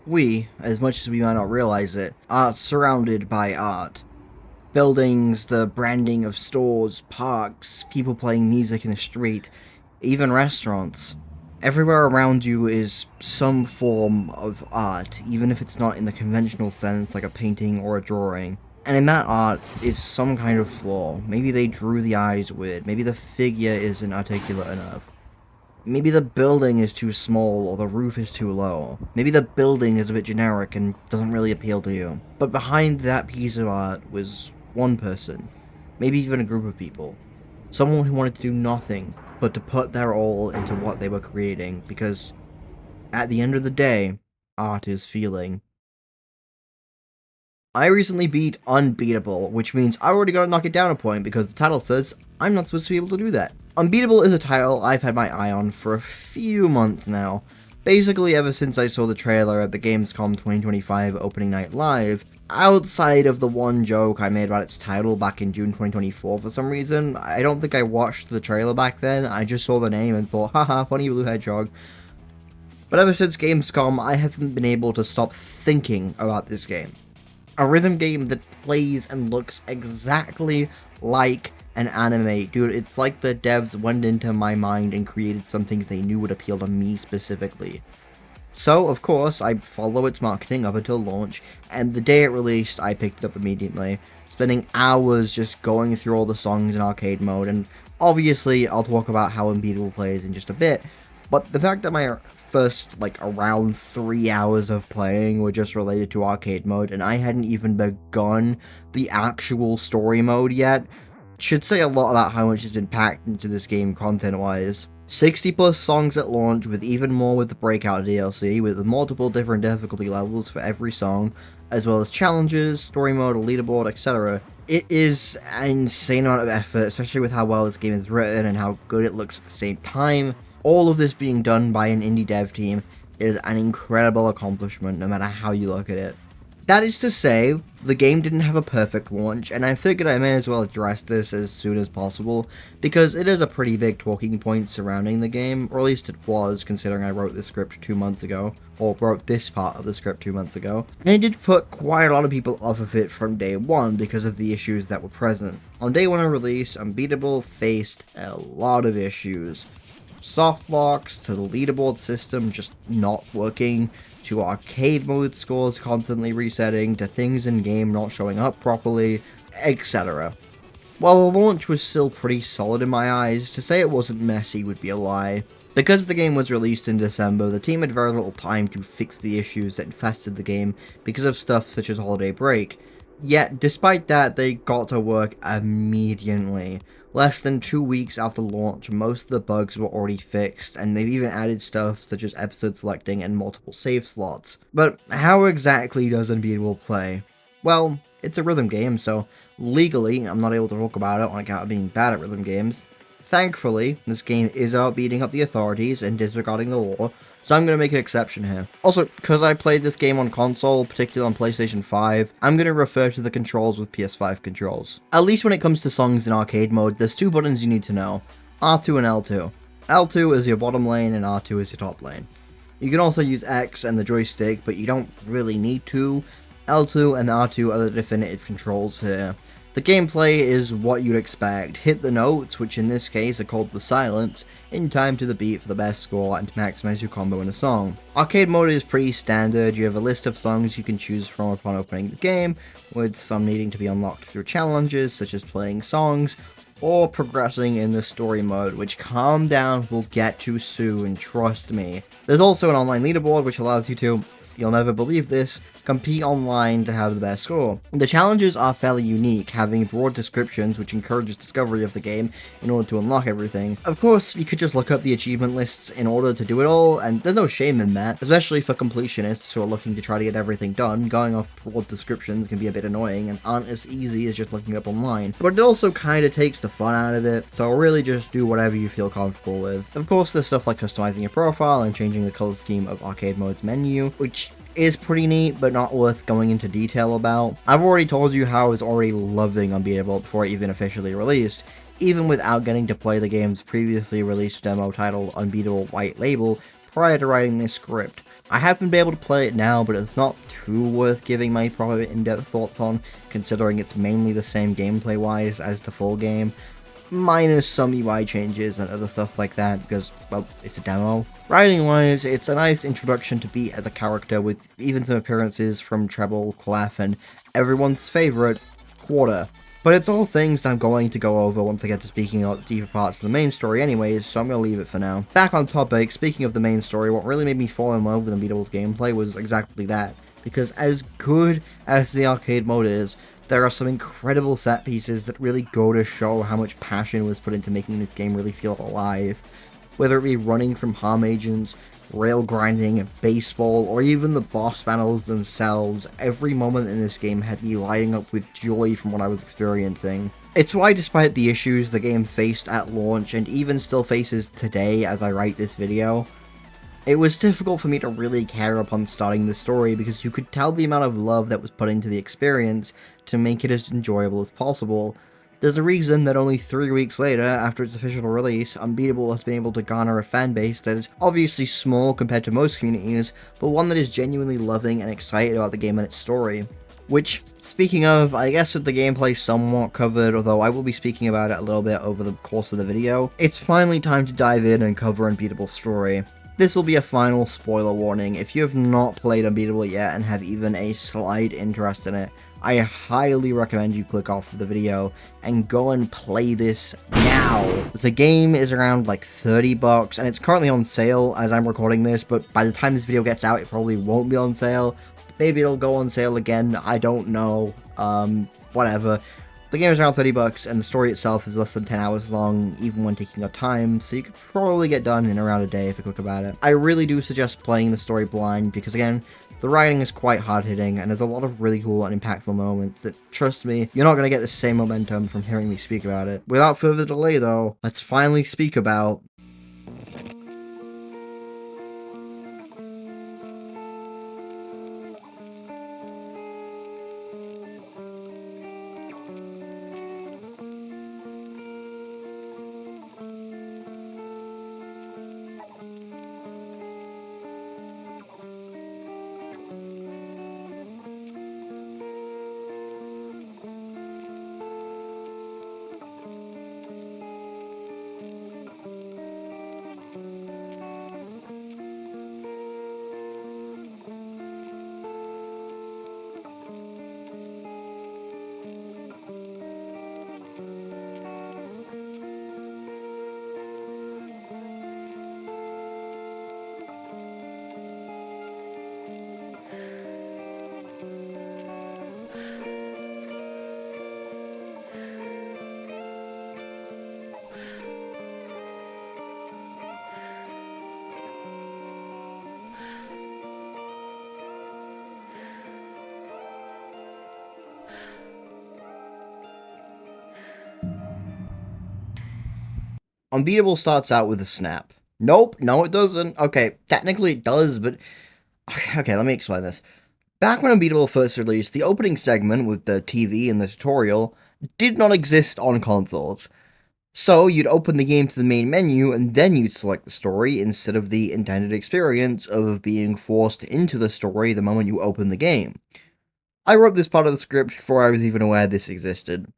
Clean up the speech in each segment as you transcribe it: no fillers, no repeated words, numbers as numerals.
We, as much as we might not realize it, are surrounded by art. Buildings, the branding of stores, parks, people playing music in the street, even restaurants. Everywhere around you is some form of art, even if it's not in the conventional sense like a painting or a drawing. And in that art is some kind of flaw. Maybe they drew the eyes weird, maybe the figure isn't articulate enough. Maybe the building is too small or the roof is too low. Maybe the building is a bit generic and doesn't really appeal to you. But behind that piece of art was one person, maybe even a group of people. Someone who wanted to do nothing but to put their all into what they were creating, because at the end of the day, art is feeling. I recently beat Unbeatable, which means I already gotta knock it down a point because the title says I'm not supposed to be able to do that. Unbeatable is a title I've had my eye on for a few months now. Basically ever since I saw the trailer at the Gamescom 2025 opening night live, outside of the one joke I made about its title back in June 2024 for some reason. I don't think I watched the trailer back then, I just saw the name and thought, haha, funny blue hedgehog. But ever since Gamescom, I haven't been able to stop thinking about this game. A rhythm game that plays and looks exactly like an anime. Dude, it's like the devs went into my mind and created something they knew would appeal to me specifically. So, of course, I follow its marketing up until launch, and the day it released, I picked it up immediately, spending hours just going through all the songs in arcade mode, and obviously, I'll talk about how Unbeatable plays in just a bit, but the fact that my first, around 3 hours of playing were just related to arcade mode, and I hadn't even begun the actual story mode yet, should say a lot about how much has been packed into this game content-wise. 60 plus songs at launch, with even more with the Breakout DLC, with multiple different difficulty levels for every song, as well as challenges, story mode, a leaderboard, etc. It is an insane amount of effort, especially with how well this game is written and how good it looks at the same time. All of this being done by an indie dev team is an incredible accomplishment, no matter how you look at it. That is to say, the game didn't have a perfect launch, and I figured I may as well address this as soon as possible, because it is a pretty big talking point surrounding the game, or at least it was, considering I wrote this script 2 months ago, or wrote this part of the script 2 months ago, and it did put quite a lot of people off of it from day one because of the issues that were present. On day one of release, Unbeatable faced a lot of issues. Soft locks, to the leaderboard system just not working, to arcade mode scores constantly resetting, to things in game not showing up properly, etc. While the launch was still pretty solid in my eyes, to say it wasn't messy would be a lie. Because the game was released in December, the team had very little time to fix the issues that infested the game because of stuff such as holiday break. Yet, despite that, they got to work immediately. Less than 2 weeks after launch, most of the bugs were already fixed, and they've even added stuff such as episode selecting and multiple save slots. But how exactly does Unbeatable play? Well, it's a rhythm game, so legally, I'm not able to talk about it on account of being bad at rhythm games. Thankfully, this game is out beating up the authorities and disregarding the law, so I'm going to make an exception here. Also, because I played this game on console, particularly on PlayStation 5, I'm going to refer to the controls with PS5 controls. At least when it comes to songs in arcade mode, there's 2 buttons you need to know, R2 and L2. L2 is your bottom lane and R2 is your top lane. You can also use X and the joystick, but you don't really need to. L2 and R2 are the definitive controls here. The gameplay is what you'd expect. Hit the notes, which in this case are called the silence, in time to the beat for the best score and to maximize your combo in a song. Arcade mode is pretty standard. You have a list of songs you can choose from upon opening the game, with some needing to be unlocked through challenges such as playing songs, or progressing in the story mode, which calm down, we'll get to soon, trust me. There's also an online leaderboard which allows you to, you'll never believe this, compete online to have the best score. The challenges are fairly unique, having broad descriptions which encourages discovery of the game in order to unlock everything. Of course, you could just look up the achievement lists in order to do it all, and there's no shame in that, especially for completionists who are looking to try to get everything done. Going off broad descriptions can be a bit annoying and aren't as easy as just looking up online. But it also kinda takes the fun out of it, so really just do whatever you feel comfortable with. Of course, there's stuff like customizing your profile and changing the color scheme of arcade mode's menu, which is pretty neat, but not worth going into detail about. I've already told you how I was already loving Unbeatable before it even officially released, even without getting to play the game's previously released demo titled Unbeatable White Label prior to writing this script. I haven't been able to play it now, but it's not too worth giving my private in-depth thoughts on, considering it's mainly the same gameplay-wise as the full game, minus some UI changes and other stuff like that, because, well, it's a demo. Writing-wise, it's a nice introduction to Beat as a character, with even some appearances from Treble, Clef, and everyone's favourite, Quarter. But it's all things that I'm going to go over once I get to speaking about deeper parts of the main story anyways, so I'm going to leave it for now. Back on topic, speaking of the main story, what really made me fall in love with Unbeatable's gameplay was exactly that. Because as good as the arcade mode is, there are some incredible set pieces that really go to show how much passion was put into making this game really feel alive. Whether it be running from harm agents, rail grinding, baseball, or even the boss battles themselves, every moment in this game had me lighting up with joy from what I was experiencing. It's why, despite the issues the game faced at launch, and even still faces today as I write this video, it was difficult for me to really care upon starting the story because you could tell the amount of love that was put into the experience to make it as enjoyable as possible. There's a reason that only 3 weeks later, after its official release, Unbeatable has been able to garner a fanbase that is obviously small compared to most communities, but one that is genuinely loving and excited about the game and its story. Which, speaking of, I guess with the gameplay somewhat covered, although I will be speaking about it a little bit over the course of the video, it's finally time to dive in and cover Unbeatable's story. This will be a final spoiler warning. If you have not played Unbeatable yet and have even a slight interest in it, I highly recommend you click off of the video and go and play this now. The game is around like $30 and it's currently on sale as I'm recording this, but by the time this video gets out, it probably won't be on sale. Maybe it'll go on sale again, I don't know, whatever. The game is around $30 and the story itself is less than 10 hours long, even when taking your time, so you could probably get done in around a day if you're quick about it. I really do suggest playing the story blind because, again, the writing is quite hard-hitting, and there's a lot of really cool and impactful moments that, trust me, you're not going to get the same momentum from hearing me speak about it. Without further delay, though, let's finally speak about Unbeatable starts out with a snap. Nope, no it doesn't. Okay, technically it does, but... Okay, let me explain this. Back when Unbeatable first released, the opening segment with the TV and the tutorial did not exist on consoles. So you'd open the game to the main menu and then you'd select the story instead of the intended experience of being forced into the story the moment you open the game. I wrote this part of the script before I was even aware this existed.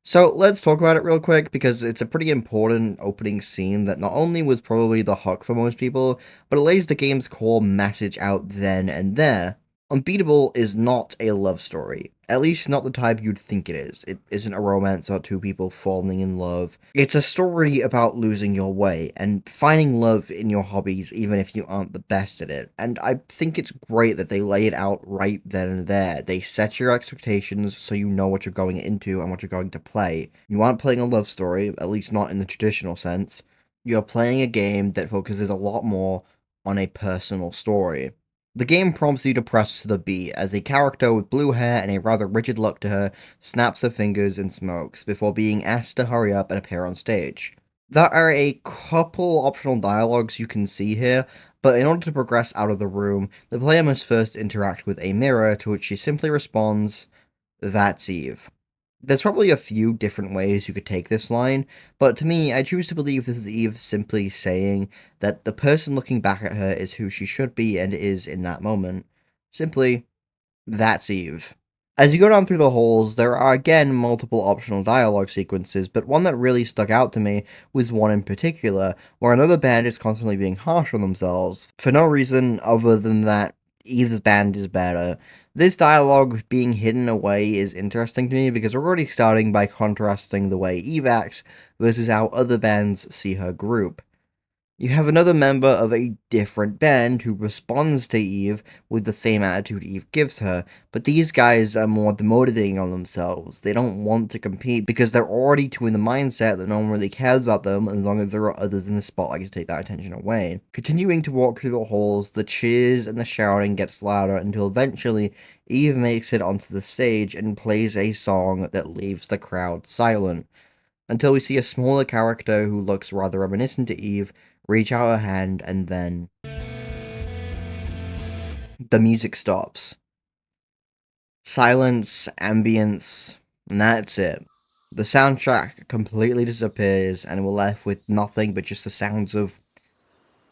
So let's talk about it real quick because it's a pretty important opening scene that not only was probably the hook for most people, but it lays the game's core message out then and there. Unbeatable is not a love story. At least not the type you'd think it is. It isn't a romance about two people falling in love. It's a story about losing your way and finding love in your hobbies even if you aren't the best at it. And I think it's great that they lay it out right then and there. They set your expectations so you know what you're going into and what you're going to play. You aren't playing a love story, at least not in the traditional sense. You're playing a game that focuses a lot more on a personal story. The game prompts you to press the B, as a character with blue hair and a rather rigid look to her snaps her fingers and smokes, before being asked to hurry up and appear on stage. There are a couple optional dialogues you can see here, but in order to progress out of the room, the player must first interact with a mirror, to which she simply responds, "That's Eve." There's probably a few different ways you could take this line, but to me, I choose to believe this is Eve simply saying that the person looking back at her is who she should be and is in that moment. Simply, that's Eve. As you go down through the halls, there are again multiple optional dialogue sequences, but one that really stuck out to me was one in particular, where another band is constantly being harsh on themselves, for no reason other than that Eve's band is better. This dialogue being hidden away is interesting to me because we're already starting by contrasting the way Eve acts versus how other bands see her group. You have another member of a different band who responds to Eve with the same attitude Eve gives her, but these guys are more demotivating on themselves. They don't want to compete because they're already too in the mindset that no one really cares about them as long as there are others in the spotlight to take that attention away. Continuing to walk through the halls, the cheers and the shouting gets louder until eventually Eve makes it onto the stage and plays a song that leaves the crowd silent. Until we see a smaller character who looks rather reminiscent to Eve reach out a hand, and then the music stops. Silence, ambience, and that's it. The soundtrack completely disappears, and we're left with nothing but just the sounds of,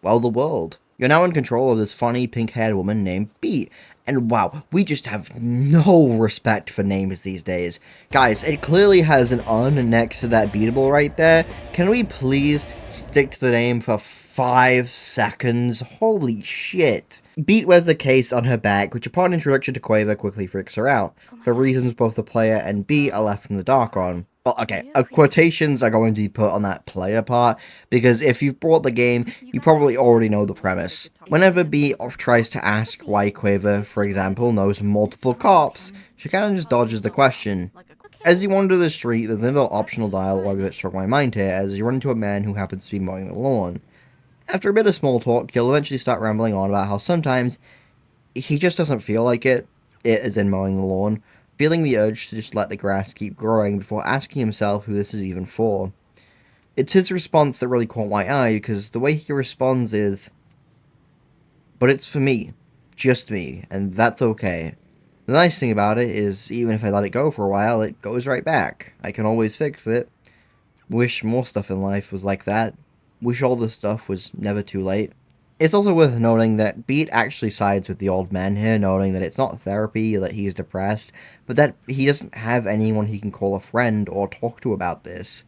well, the world. You're now in control of this funny pink-haired woman named Beat. And wow, we just have no respect for names these days. Guys, it clearly has an un next to that beatable right there. Can we please stick to the name for 5 seconds? Holy shit. Beat wears the case on her back, which upon introduction to Quaver quickly freaks her out, for reasons both the player and Beat are left in the dark on. Well, okay, quotations are going to be put on that player part, because if you've bought the game, you probably already know the premise. Whenever Bee tries to ask why Quaver, for example, knows multiple cops, she kind of just dodges the question. As you wander the street, there's another optional dialogue that struck my mind here, as you run into a man who happens to be mowing the lawn. After a bit of small talk, you'll eventually start rambling on about how sometimes he just doesn't feel like it as in mowing the lawn, feeling the urge to just let the grass keep growing before asking himself who this is even for. It's his response that really caught my eye, because the way he responds is, but it's for me. Just me. And that's okay. The nice thing about it is, even if I let it go for a while, it goes right back. I can always fix it. Wish more stuff in life was like that. Wish all this stuff was never too late. It's also worth noting that Beat actually sides with the old man here, noting that it's not therapy that he's depressed, but that he doesn't have anyone he can call a friend or talk to about this.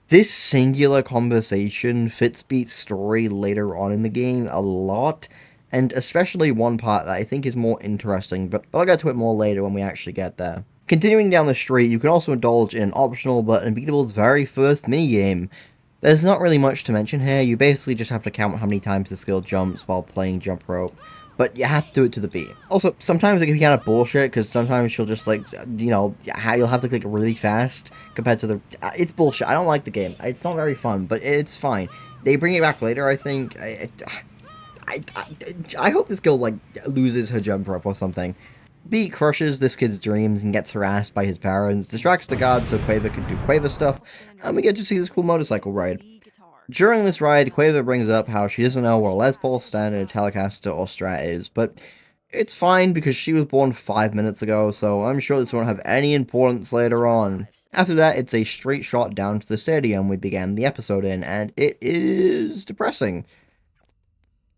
This singular conversation fits Beat's story later on in the game a lot, and especially one part that I think is more interesting, but I'll get to it more later when we actually get there. Continuing down the street, you can also indulge in an optional but Unbeatable's very first minigame. There's not really much to mention here, you basically just have to count how many times the skill jumps while playing jump rope, but you have to do it to the beat. Also, sometimes it can be kind of bullshit, because sometimes she'll just, like, you know, you'll have to click really fast compared to the... It's bullshit. I don't like the game. It's not very fun, but it's fine. They bring it back later, I think. I hope this girl, like, loses her jump rope or something. Beat crushes this kid's dreams and gets harassed by his parents, distracts the god so Quaver can do Quaver stuff, and we get to see this cool motorcycle ride. During this ride, Quaver brings up how she doesn't know what a Les Paul, Standard, Telecaster, or Strat is, but it's fine because she was born 5 minutes ago, so I'm sure this won't have any importance later on. After that, it's a straight shot down to the stadium we began the episode in, and it is depressing.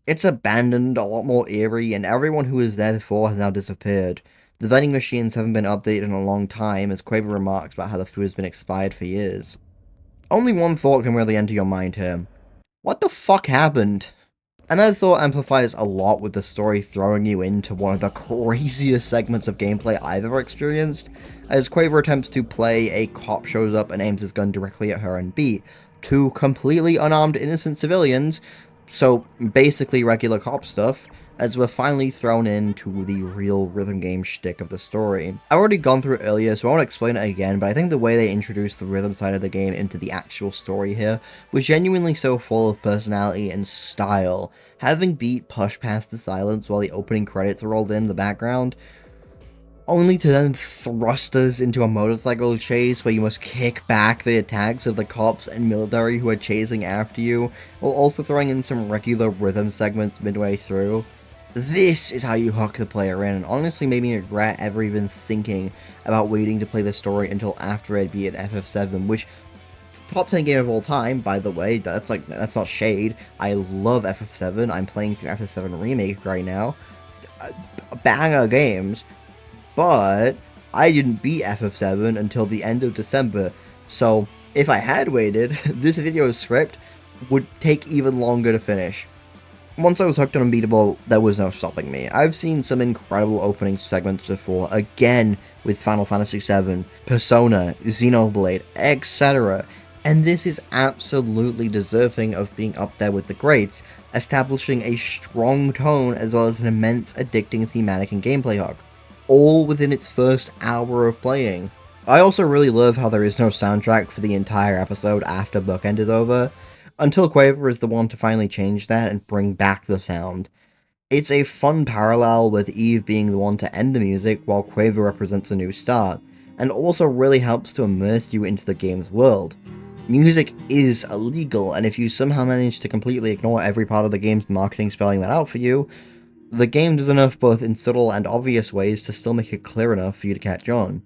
It's abandoned, a lot more eerie, and everyone who was there before has now disappeared. The vending machines haven't been updated in a long time, as Quaver remarks about how the food has been expired for years. Only one thought can really enter your mind here. What the fuck happened? Another thought amplifies a lot with the story throwing you into one of the craziest segments of gameplay I've ever experienced, as Quaver attempts to play, a cop shows up and aims his gun directly at her and Beat, two completely unarmed innocent civilians, so basically regular cop stuff, as we're finally thrown into the real rhythm game shtick of the story. I've already gone through it earlier, so I won't explain it again, but I think the way they introduced the rhythm side of the game into the actual story here was genuinely so full of personality and style. Having Beat push past the silence while the opening credits rolled in the background, only to then thrust us into a motorcycle chase where you must kick back the attacks of the cops and military who are chasing after you, while also throwing in some regular rhythm segments midway through. This is how you hook the player in, and honestly made me regret ever even thinking about waiting to play the story until after I'd be at FF7, which, top 10 game of all time, by the way, that's not shade. I love FF7, I'm playing through FF7 Remake right now. Banger games, but I didn't beat FF7 until the end of December, so if I had waited, this video script would take even longer to finish. Once I was hooked on Unbeatable, there was no stopping me. I've seen some incredible opening segments before, again with Final Fantasy VII, Persona, Xenoblade, etc., and this is absolutely deserving of being up there with the greats, establishing a strong tone as well as an immense addicting thematic and gameplay hook, all within its first hour of playing. I also really love how there is no soundtrack for the entire episode after Bookend is over, until Quaver is the one to finally change that and bring back the sound. It's a fun parallel with Eve being the one to end the music while Quaver represents a new start, and also really helps to immerse you into the game's world. Music is illegal, and if you somehow manage to completely ignore every part of the game's marketing spelling that out for you, the game does enough both in subtle and obvious ways to still make it clear enough for you to catch on.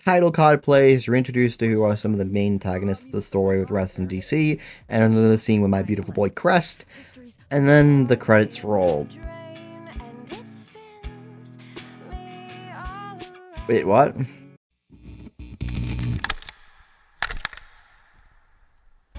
Title card plays, you're introduced to who are some of the main antagonists of the story with Rest in DC, and another scene with my beautiful boy Crest, and then the credits roll. Wait, what?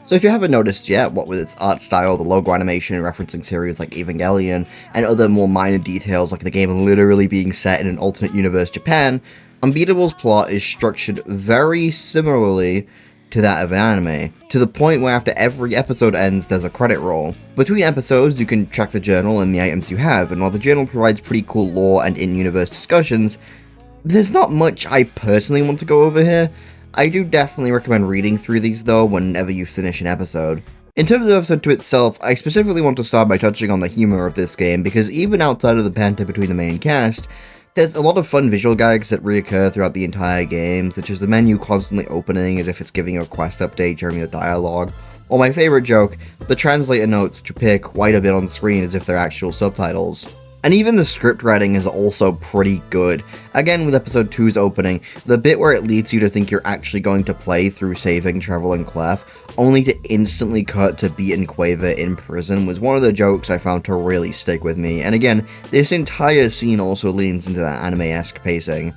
So if you haven't noticed yet, what with its art style, the logo animation referencing series like Evangelion, and other more minor details like the game literally being set in an alternate universe Japan, Unbeatable's plot is structured very similarly to that of an anime, to the point where after every episode ends there's a credit roll. Between episodes you can check the journal and the items you have, and while the journal provides pretty cool lore and in-universe discussions, there's not much I personally want to go over here. I do definitely recommend reading through these though whenever you finish an episode. In terms of episode 2 itself, I specifically want to start by touching on the humor of this game, because even outside of the banter between the main cast, there's a lot of fun visual gags that reoccur throughout the entire game, such as the menu constantly opening as if it's giving you a quest update during the dialogue, or my favorite joke, the translator notes which appear quite a bit on screen as if they're actual subtitles. And even the script writing is also pretty good. Again, with episode 2's opening, the bit where it leads you to think you're actually going to play through saving Trevor and Clef, only to instantly cut to Beat and Quaver in prison, was one of the jokes I found to really stick with me. And again, this entire scene also leans into that anime-esque pacing.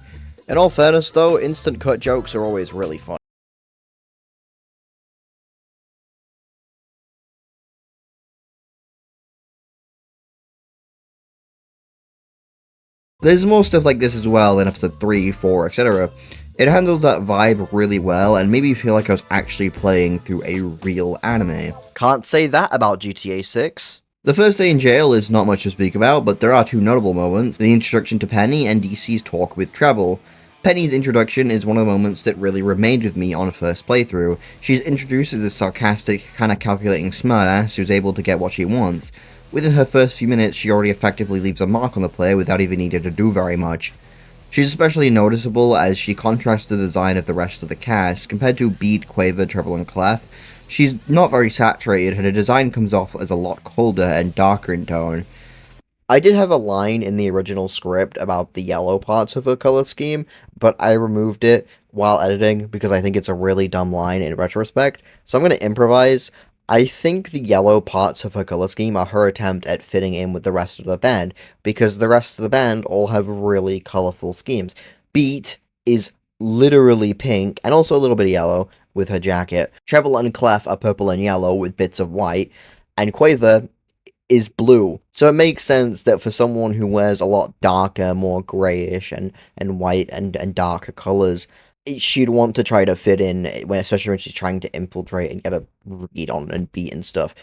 In all fairness though, instant cut jokes are always really fun. There's more stuff like this as well in episode 3, 4, etc. It handles that vibe really well and made me feel like I was actually playing through a real anime. Can't say that about GTA 6. The first day in jail is not much to speak about, but there are two notable moments: the introduction to Penny and DC's talk with Treble. Penny's introduction is one of the moments that really remained with me on first playthrough. She's introduced as a sarcastic, kinda calculating smartass who's able to get what she wants. Within her first few minutes, she already effectively leaves a mark on the player without even needing to do very much. She's especially noticeable as she contrasts the design of the rest of the cast. Compared to Beat, Quaver, Treble, and Clef, she's not very saturated, and her design comes off as a lot colder and darker in tone. I did have a line in the original script about the yellow parts of her color scheme, but I removed it while editing because I think it's a really dumb line in retrospect, so I'm going to improvise. I think the yellow parts of her color scheme are her attempt at fitting in with the rest of the band, because the rest of the band all have really colorful schemes. Beat is literally pink, and also a little bit of yellow with her jacket. Treble and Clef are purple and yellow with bits of white, and Quaver is blue. So it makes sense that for someone who wears a lot darker, more grayish and white and darker colors, she'd want to try to fit in, especially when she's trying to infiltrate and get a read on and Beat and stuff.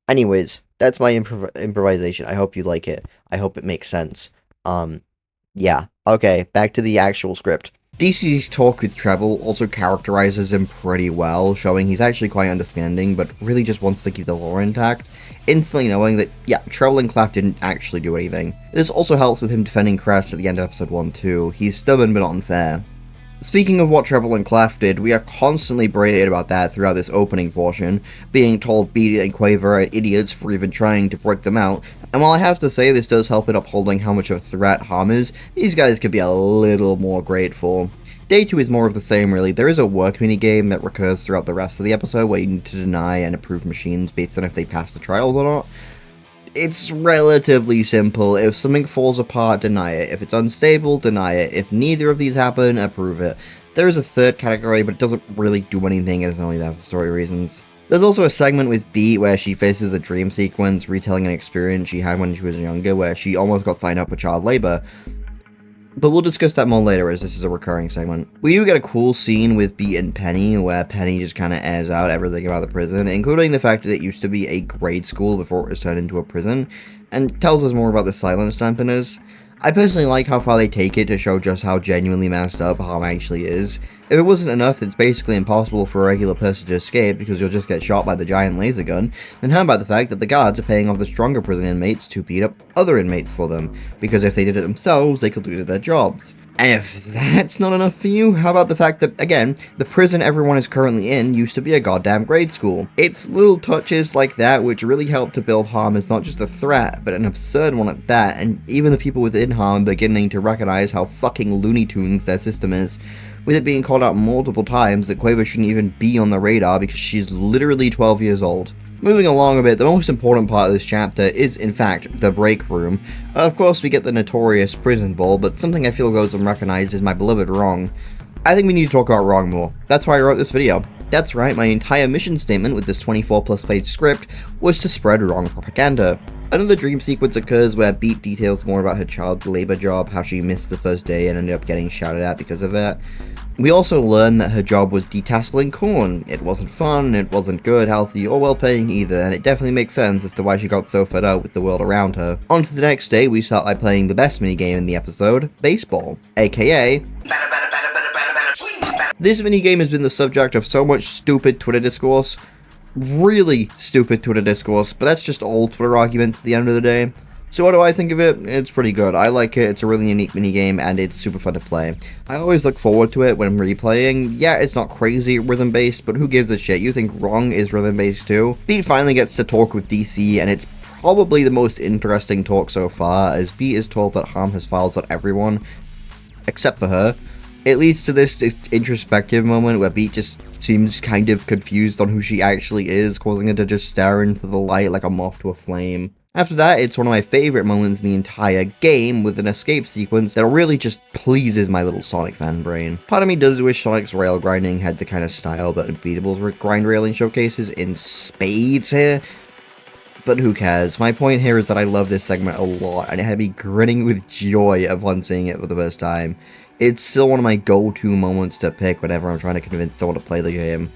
Anyways, that's my improvisation. I hope you like it. I hope it makes sense. Yeah, okay, back to the actual script. DC's talk with Treble also characterizes him pretty well, showing he's actually quite understanding, but really just wants to keep the lore intact, instantly knowing that, yeah, Treble and Clef didn't actually do anything. This also helps with him defending Crash at the end of episode 1 too. He's stubborn but not unfair. Speaking of what Treble and Clef did, we are constantly berated about that throughout this opening portion, being told Beat and Quaver are idiots for even trying to break them out, and while I have to say this does help in upholding how much of a threat Harm is, these guys could be a little more grateful. Day 2 is more of the same really. There is a work minigame that recurs throughout the rest of the episode where you need to deny and approve machines based on if they pass the trials or not. It's relatively simple. If something falls apart, deny it. If it's unstable, deny it. If neither of these happen, approve it. There is a third category, but it doesn't really do anything, it's only there for story reasons. There's also a segment with Beat where she faces a dream sequence retelling an experience she had when she was younger where she almost got signed up for child labor. But we'll discuss that more later as this is a recurring segment. We do get a cool scene with Beat and Penny where Penny just kind of airs out everything about the prison, including the fact that it used to be a grade school before it was turned into a prison, and tells us more about the silent stampiness. I personally like how far they take it to show just how genuinely messed up Harm actually is. If it wasn't enough that it's basically impossible for a regular person to escape because you'll just get shot by the giant laser gun, then how about the fact that the guards are paying off the stronger prison inmates to beat up other inmates for them, because if they did it themselves, they could lose their jobs. And if that's not enough for you, how about the fact that, again, the prison everyone is currently in used to be a goddamn grade school. It's little touches like that which really help to build Harm as not just a threat, but an absurd one at that, and even the people within Harm beginning to recognize how fucking Looney Tunes their system is, with it being called out multiple times that Quaver shouldn't even be on the radar because she's literally 12 years old. Moving along a bit, the most important part of this chapter is, in fact, the break room. Of course, we get the notorious prison ball, but something I feel goes unrecognized is my beloved Wrong. I think we need to talk about Wrong more. That's why I wrote this video. That's right, my entire mission statement with this 24+ page script was to spread Wrong propaganda. Another dream sequence occurs where Beat details more about her child labor job, how she missed the first day and ended up getting shouted at because of it. We also learn that her job was detasseling corn. It wasn't fun, it wasn't good, healthy, or well-paying either, and it definitely makes sense as to why she got so fed up with the world around her. On to the next day, we start by playing the best minigame in the episode, Baseball, aka... This minigame has been the subject of so much stupid Twitter discourse. Really stupid Twitter discourse, but that's just old Twitter arguments at the end of the day. So what do I think of it? It's pretty good. I like it, it's a really unique minigame, and it's super fun to play. I always look forward to it when replaying. Yeah, it's not crazy rhythm-based, but who gives a shit? You think Wrong is rhythm-based too? Beat finally gets to talk with DC, and it's probably the most interesting talk so far, as Beat is told that Harm has files on everyone, except for her. It leads to this introspective moment where Beat just seems kind of confused on who she actually is, causing her to just stare into the light like a moth to a flame. After that, it's one of my favorite moments in the entire game, with an escape sequence that really just pleases my little Sonic fan brain. Part of me does wish Sonic's rail grinding had the kind of style that Unbeatable's grind railing showcases in spades here, but who cares? My point here is that I love this segment a lot, and it had me grinning with joy upon seeing it for the first time. It's still one of my go-to moments to pick whenever I'm trying to convince someone to play the game.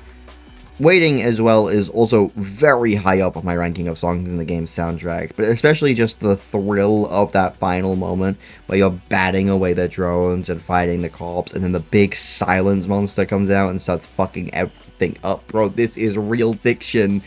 Waiting, as well, is also very high up on my ranking of songs in the game's soundtrack, but especially just the thrill of that final moment where you're batting away the drones and fighting the cops, and then the big silence monster comes out and starts fucking everything up. Bro, this is real fiction.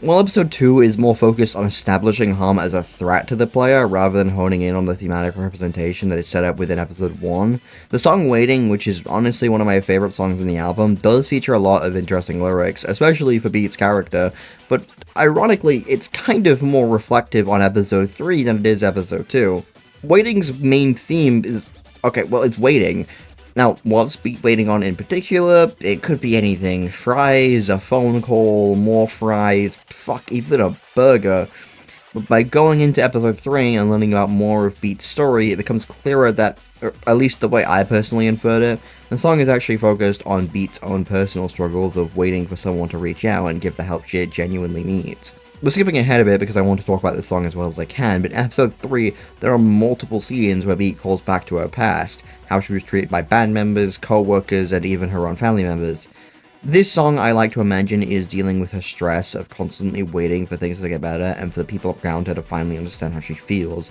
While episode 2 is more focused on establishing Harm as a threat to the player rather than honing in on the thematic representation that is set up within episode 1, the song Waiting, which is honestly one of my favorite songs in the album, does feature a lot of interesting lyrics, especially for Beat's character, but ironically, it's kind of more reflective on episode 3 than it is episode 2. Waiting's main theme is, okay, well, it's waiting. Now, what's Beat waiting on in particular? It could be anything. Fries, a phone call, more fries, fuck, even a burger. But by going into episode 3 and learning about more of Beat's story, it becomes clearer that, or at least the way I personally inferred it, the song is actually focused on Beat's own personal struggles of waiting for someone to reach out and give the help she genuinely needs. We're skipping ahead a bit because I want to talk about this song as well as I can, but in episode 3, there are multiple scenes where Beat calls back to her past, how she was treated by band members, co-workers, and even her own family members. This song, I like to imagine, is dealing with her stress of constantly waiting for things to get better and for the people around her to finally understand how she feels.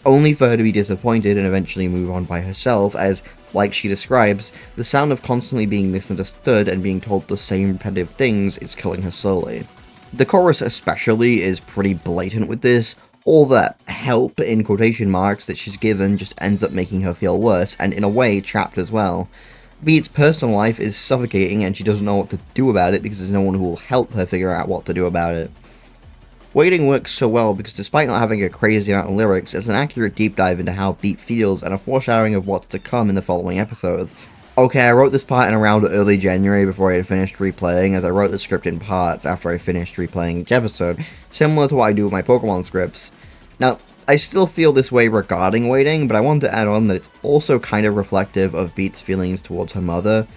only for her to be disappointed and eventually move on by herself, as, like she describes, the sound of constantly being misunderstood and being told the same repetitive things is killing her slowly. The chorus especially is pretty blatant with this. All that help, in quotation marks, that she's given just ends up making her feel worse, and in a way, trapped as well. Beat's personal life is suffocating and she doesn't know what to do about it because there's no one who will help her figure out what to do about it. Waiting works so well because despite not having a crazy amount of lyrics, it's an accurate deep dive into how Beat feels and a foreshadowing of what's to come in the following episodes. Okay, I wrote this part in around early January before I had finished replaying, as I wrote the script in parts after I finished replaying each episode, similar to what I do with my Pokemon scripts. Now, I still feel this way regarding Waiting, but I want to add on that it's also kind of reflective of Beat's feelings towards her mother.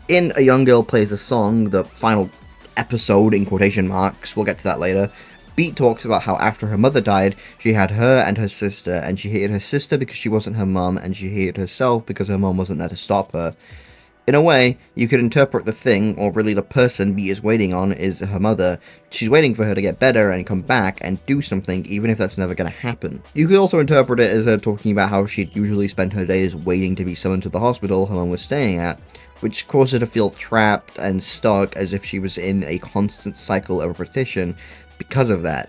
In A Young Girl Plays a Song, the final episode in quotation marks, we'll get to that later, Beat talks about how after her mother died, she had her and her sister, and she hated her sister because she wasn't her mum, and she hated herself because her mum wasn't there to stop her. In a way, you could interpret the thing, or really the person Beat is waiting on, is her mother. She's waiting for her to get better and come back and do something, even if that's never going to happen. You could also interpret it as her talking about how she'd usually spend her days waiting to be summoned to the hospital her mum was staying at, which caused her to feel trapped and stuck as if she was in a constant cycle of repetition because of that.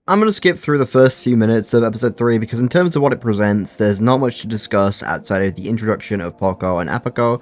I'm going to skip through the first few minutes of episode 3 because in terms of what it presents, there's not much to discuss outside of the introduction of Poco and Apako,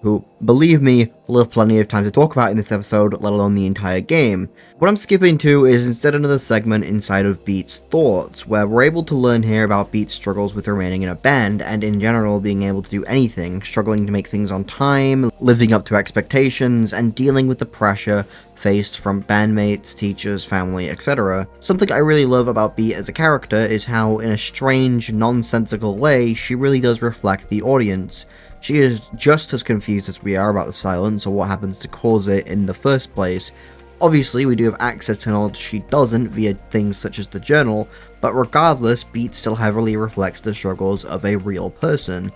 who, believe me, will have plenty of time to talk about in this episode, let alone the entire game. What I'm skipping to is instead another segment inside of Beat's thoughts, where we're able to learn here about Beat's struggles with remaining in a band, and in general being able to do anything, struggling to make things on time, living up to expectations, and dealing with the pressure faced from bandmates, teachers, family, etc. Something I really love about Beat as a character is how, in a strange, nonsensical way, she really does reflect the audience. She is just as confused as we are about the silence or what happens to cause it in the first place. Obviously, we do have access to knowledge she doesn't via things such as the journal, but regardless, Beat still heavily reflects the struggles of a real person.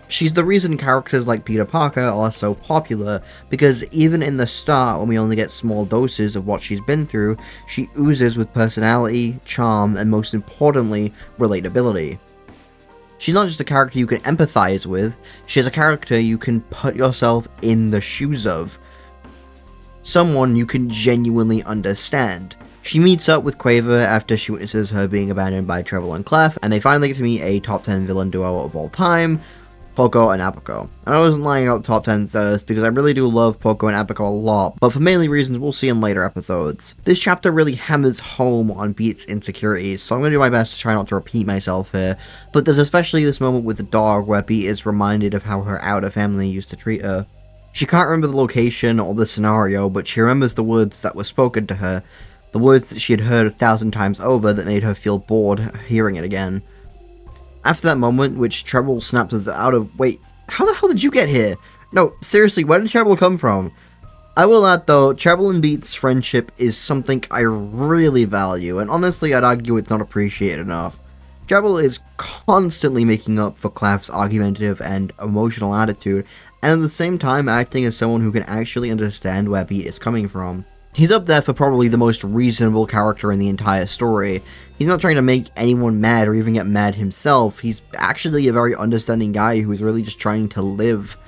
She's the reason characters like Peter Parker are so popular, because even in the start, when we only get small doses of what she's been through, she oozes with personality, charm, and most importantly, relatability. She's not just a character you can empathize with, she's a character you can put yourself in the shoes of. Someone you can genuinely understand. She meets up with Quaver after she witnesses her being abandoned by Treble and Clef, and they finally get to meet a top 10 villain duo of all time, Poco and Apako. And I wasn't lying about the top 10 status because I really do love Poco and Apako a lot, but for mainly reasons we'll see in later episodes. This chapter really hammers home on Beat's insecurities, so I'm going to do my best to try not to repeat myself here, but there's especially this moment with the dog where Beat is reminded of how her outer family used to treat her. She can't remember the location or the scenario, but she remembers the words that were spoken to her, the words that she had heard 1,000 times over that made her feel bored hearing it again. After that moment, which Treble snaps us out of, wait, how the hell did you get here? No, seriously, where did Treble come from? I will add though, Treble and Beat's friendship is something I really value, and honestly I'd argue it's not appreciated enough. Treble is constantly making up for Clef's argumentative and emotional attitude, and at the same time acting as someone who can actually understand where Beat is coming from. He's up there for probably the most reasonable character in the entire story. He's not trying to make anyone mad or even get mad himself. He's actually a very understanding guy who's really just trying to live.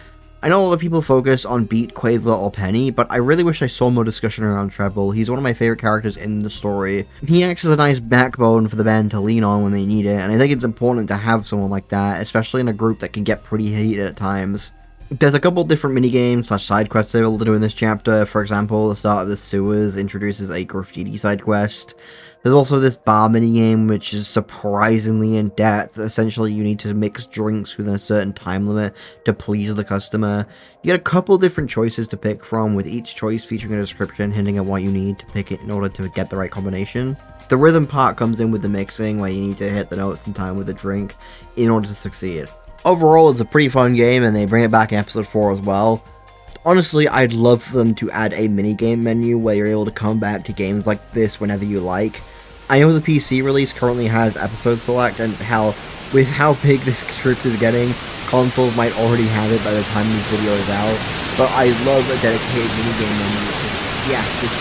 I know a lot of people focus on Beat, Quaver, or Penny, but I really wish I saw more discussion around Treble. He's one of my favorite characters in the story. He acts as a nice backbone for the band to lean on when they need it, and I think it's important to have someone like that, especially in a group that can get pretty heated at times. There's a couple different minigames / side quests they're able to do in this chapter. For example, the start of the sewers introduces a graffiti side quest. There's also this bar minigame, which is surprisingly in depth. Essentially, you need to mix drinks within a certain time limit to please the customer. You get a couple different choices to pick from, with each choice featuring a description hinting at what you need to pick it in order to get the right combination. The rhythm part comes in with the mixing, where you need to hit the notes in time with the drink in order to succeed. Overall, it's a pretty fun game, and they bring it back in episode 4 as well. Honestly, I'd love for them to add a minigame menu where you're able to come back to games like this whenever you like. I know the PC release currently has episode select, and with how big this script is getting, consoles might already have it by the time this video is out, but I love a dedicated minigame menu because, yeah, this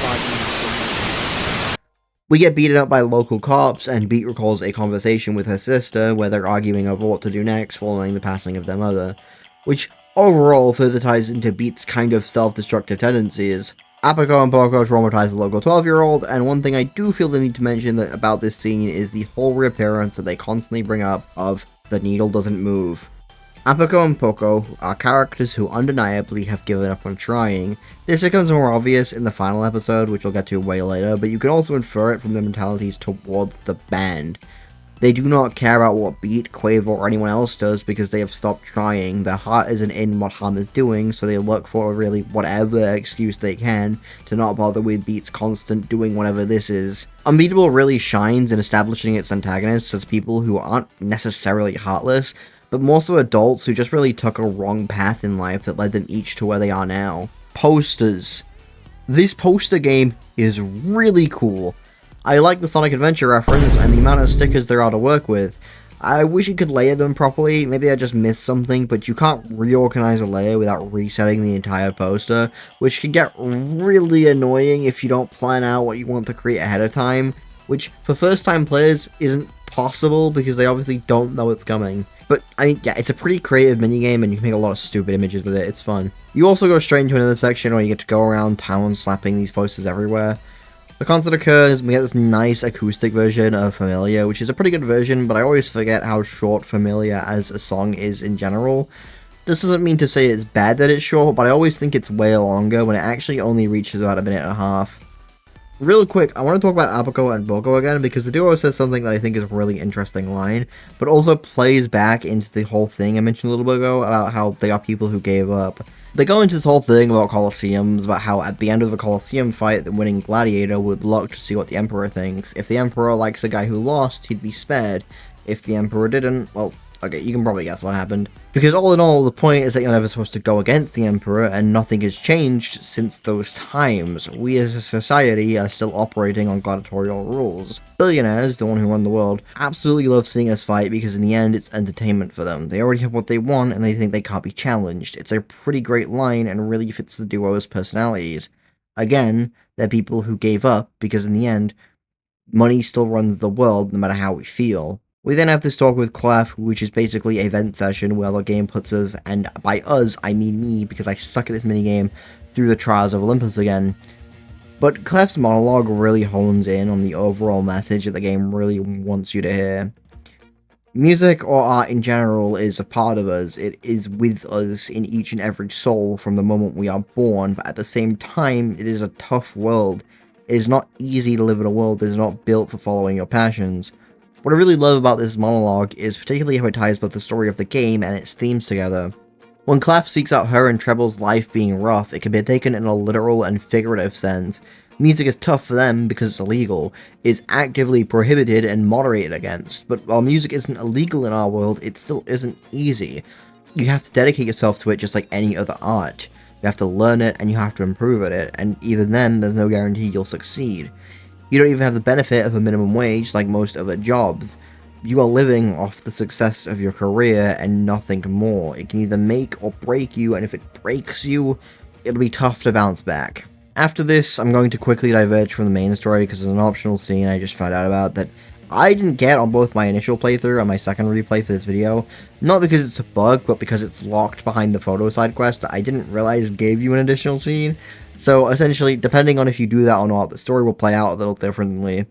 We get beaten up by local cops, and Beat recalls a conversation with her sister where they're arguing over what to do next following the passing of their mother, which overall further ties into Beat's kind of self-destructive tendencies. Apoko and Poco traumatize the local 12-year-old, and one thing I do feel the need to mention about this scene is the whole reappearance that they constantly bring up of the needle doesn't move. Apoko and Poco are characters who undeniably have given up on trying. This becomes more obvious in the final episode, which we'll get to way later, but you can also infer it from their mentalities towards the band. They do not care about what Beat, Quavo, or anyone else does because they have stopped trying. Their heart isn't in what Hum is doing, so they look for really whatever excuse they can to not bother with Beat's constant doing whatever this is. Unbeatable really shines in establishing its antagonists as people who aren't necessarily heartless, but more so adults who just really took a wrong path in life that led them each to where they are now. Posters. This poster game is really cool. I like the Sonic Adventure reference and the amount of stickers there are to work with. I wish you could layer them properly, maybe I just missed something, but you can't reorganize a layer without resetting the entire poster, which can get really annoying if you don't plan out what you want to create ahead of time, which for first time players isn't possible because they obviously don't know it's coming. But, I mean, yeah, it's a pretty creative minigame and you can make a lot of stupid images with it, it's fun. You also go straight into another section where you get to go around town slapping these posters everywhere. The concert occurs, we get this nice acoustic version of Familia, which is a pretty good version, but I always forget how short Familia as a song is in general. This doesn't mean to say it's bad that it's short, but I always think it's way longer when it actually only reaches about a minute and a half. Real quick, I want to talk about Apoko and Boko again, because the duo says something that I think is a really interesting line, but also plays back into the whole thing I mentioned a little bit ago about how they are people who gave up. They go into this whole thing about Colosseums, about how at the end of a Colosseum fight, the winning gladiator would look to see what the Emperor thinks. If the Emperor likes the guy who lost, he'd be spared. If the Emperor didn't, well, okay, you can probably guess what happened. Because all in all, the point is that you're never supposed to go against the Emperor, and nothing has changed since those times. We as a society are still operating on gladiatorial rules. Billionaires, the one who run the world, absolutely love seeing us fight because in the end it's entertainment for them. They already have what they want and they think they can't be challenged. It's a pretty great line and really fits the duo's personalities. Again, they're people who gave up because in the end, money still runs the world no matter how we feel. We then have this talk with Clef, which is basically a vent session where the game puts us, and by us, I mean me, because I suck at this minigame, through the Trials of Olympus again. But Clef's monologue really hones in on the overall message that the game really wants you to hear. Music, or art in general, is a part of us. It is with us in each and every soul from the moment we are born, but at the same time, it is a tough world. It is not easy to live in a world that is not built for following your passions. What I really love about this monologue is particularly how it ties both the story of the game and its themes together. When Clef speaks out her and Treble's life being rough, it can be taken in a literal and figurative sense. Music is tough for them because it's illegal, is actively prohibited and moderated against, but while music isn't illegal in our world, it still isn't easy. You have to dedicate yourself to it just like any other art. You have to learn it and you have to improve at it, and even then, there's no guarantee you'll succeed. You don't even have the benefit of a minimum wage like most other jobs. You are living off the success of your career and nothing more. It can either make or break you, and if it breaks you, it'll be tough to bounce back. After this, I'm going to quickly diverge from the main story because there's an optional scene I just found out about that I didn't get on both my initial playthrough and my second replay for this video. Not because it's a bug, but because it's locked behind the photo side quest that I didn't realize gave you an additional scene. So, essentially, depending on if you do that or not, the story will play out a little differently.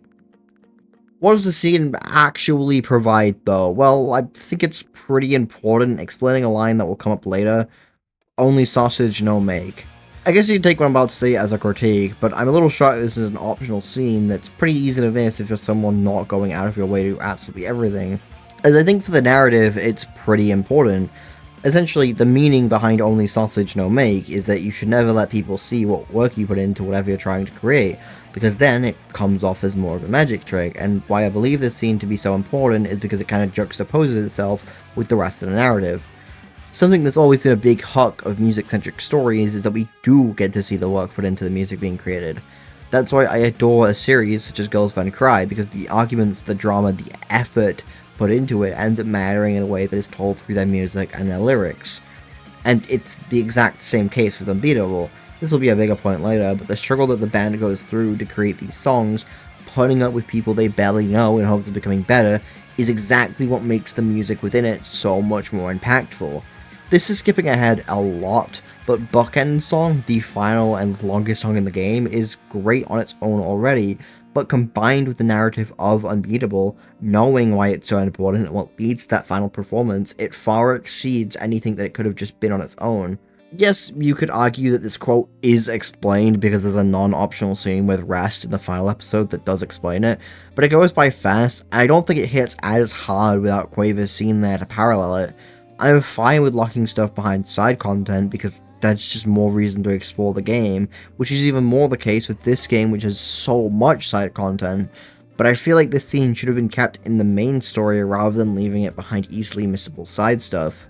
What does the scene actually provide, though? Well, I think it's pretty important, explaining a line that will come up later. Only sausage, no make. I guess you can take what I'm about to say as a critique, but I'm a little shocked this is an optional scene that's pretty easy to miss if you're someone not going out of your way to do absolutely everything. As I think for the narrative, it's pretty important. Essentially, the meaning behind only sausage no make is that you should never let people see what work you put into whatever you're trying to create, because then it comes off as more of a magic trick, and why I believe this scene to be so important is because it kind of juxtaposes itself with the rest of the narrative. Something that's always been a big hook of music-centric stories is that we do get to see the work put into the music being created. That's why I adore a series such as Girls Band Cry, because the arguments, the drama, the effort put into it ends up mattering in a way that is told through their music and their lyrics. And it's the exact same case with Unbeatable. This will be a bigger point later, but the struggle that the band goes through to create these songs putting up with people they barely know in hopes of becoming better is exactly what makes the music within it so much more impactful. This is skipping ahead a lot, but Bookend Song, the final and longest song in the game, is great on its own already, but combined with the narrative of Unbeatable, knowing why it's so important and what leads to that final performance, it far exceeds anything that it could have just been on its own. Yes, you could argue that this quote is explained because there's a non-optional scene with Rest in the final episode that does explain it, but it goes by fast, and I don't think it hits as hard without Quaver's scene there to parallel it. I'm fine with locking stuff behind side content because that's just more reason to explore the game, which is even more the case with this game which has so much side content, but I feel like this scene should have been kept in the main story rather than leaving it behind easily missable side stuff.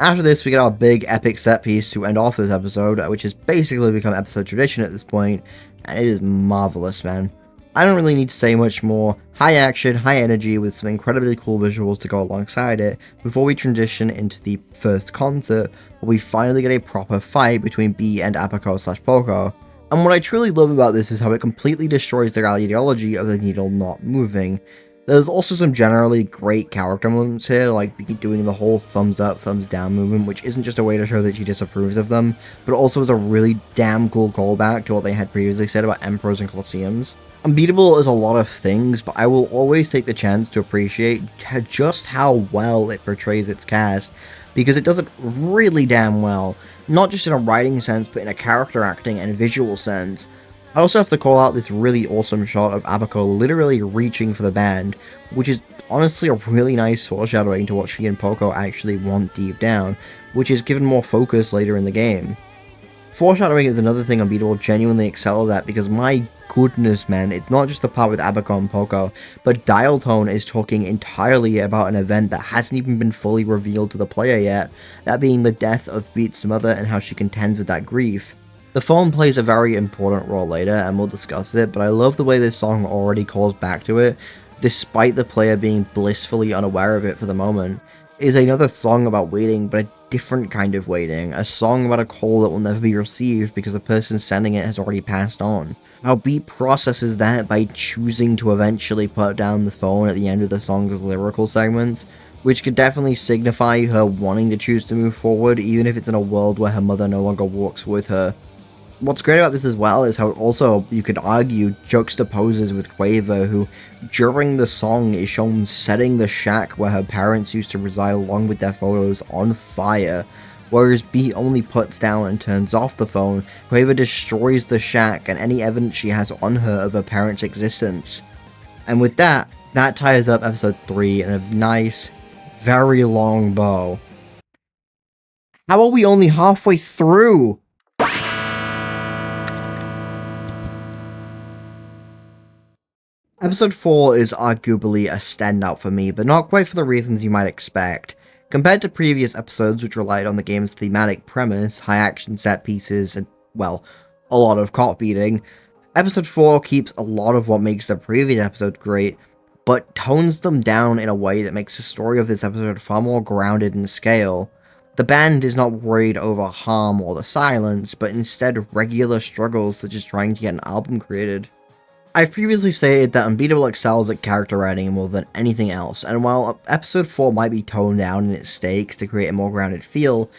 After this, we get our big epic set piece to end off this episode, which has basically become episode tradition at this point, and it is marvelous, man. I don't really need to say much more. High action, high energy, with some incredibly cool visuals to go alongside it, before we transition into the first concert, where we finally get a proper fight between B and Apico/Poco. And what I truly love about this is how it completely destroys their ideology of the needle not moving. There's also some generally great character moments here, like B doing the whole thumbs up, thumbs down movement, which isn't just a way to show that she disapproves of them, but also is a really damn cool callback to what they had previously said about Emperors and Colosseums. Unbeatable is a lot of things, but I will always take the chance to appreciate just how well it portrays its cast, because it does it really damn well, not just in a writing sense, but in a character acting and visual sense. I also have to call out this really awesome shot of Apico literally reaching for the band, which is honestly a really nice foreshadowing to what she and Poco actually want deep down, which is given more focus later in the game. Foreshadowing is another thing Unbeatable genuinely excels at, because my goodness, man, it's not just the part with Apico and Poco, but Dial Tone is talking entirely about an event that hasn't even been fully revealed to the player yet, that being the death of Beat's mother and how she contends with that grief. The phone plays a very important role later, and we'll discuss it, but I love the way this song already calls back to it, despite the player being blissfully unaware of it for the moment. It is another song about waiting, but a different kind of waiting, a song about a call that will never be received because the person sending it has already passed on. How Beat processes that by choosing to eventually put down the phone at the end of the song's lyrical segments, which could definitely signify her wanting to choose to move forward, even if it's in a world where her mother no longer walks with her. What's great about this as well is how it also, you could argue, juxtaposes with Quaver, who during the song is shown setting the shack where her parents used to reside along with their photos on fire, whereas B only puts down and turns off the phone. Quaver destroys the shack and any evidence she has on her of her parents' existence. And with that, that ties up episode 3 in a nice, very long bow. How are we only halfway through? Episode 4 is arguably a standout for me, but not quite for the reasons you might expect. Compared to previous episodes which relied on the game's thematic premise, high action set pieces, and, well, a lot of cop beating, Episode 4 keeps a lot of what makes the previous episode great, but tones them down in a way that makes the story of this episode far more grounded in scale. The band is not worried over harm or the silence, but instead regular struggles such as trying to get an album created. I've previously stated that Unbeatable excels at character writing more than anything else, and while Episode 4 might be toned down in its stakes to create a more grounded feel,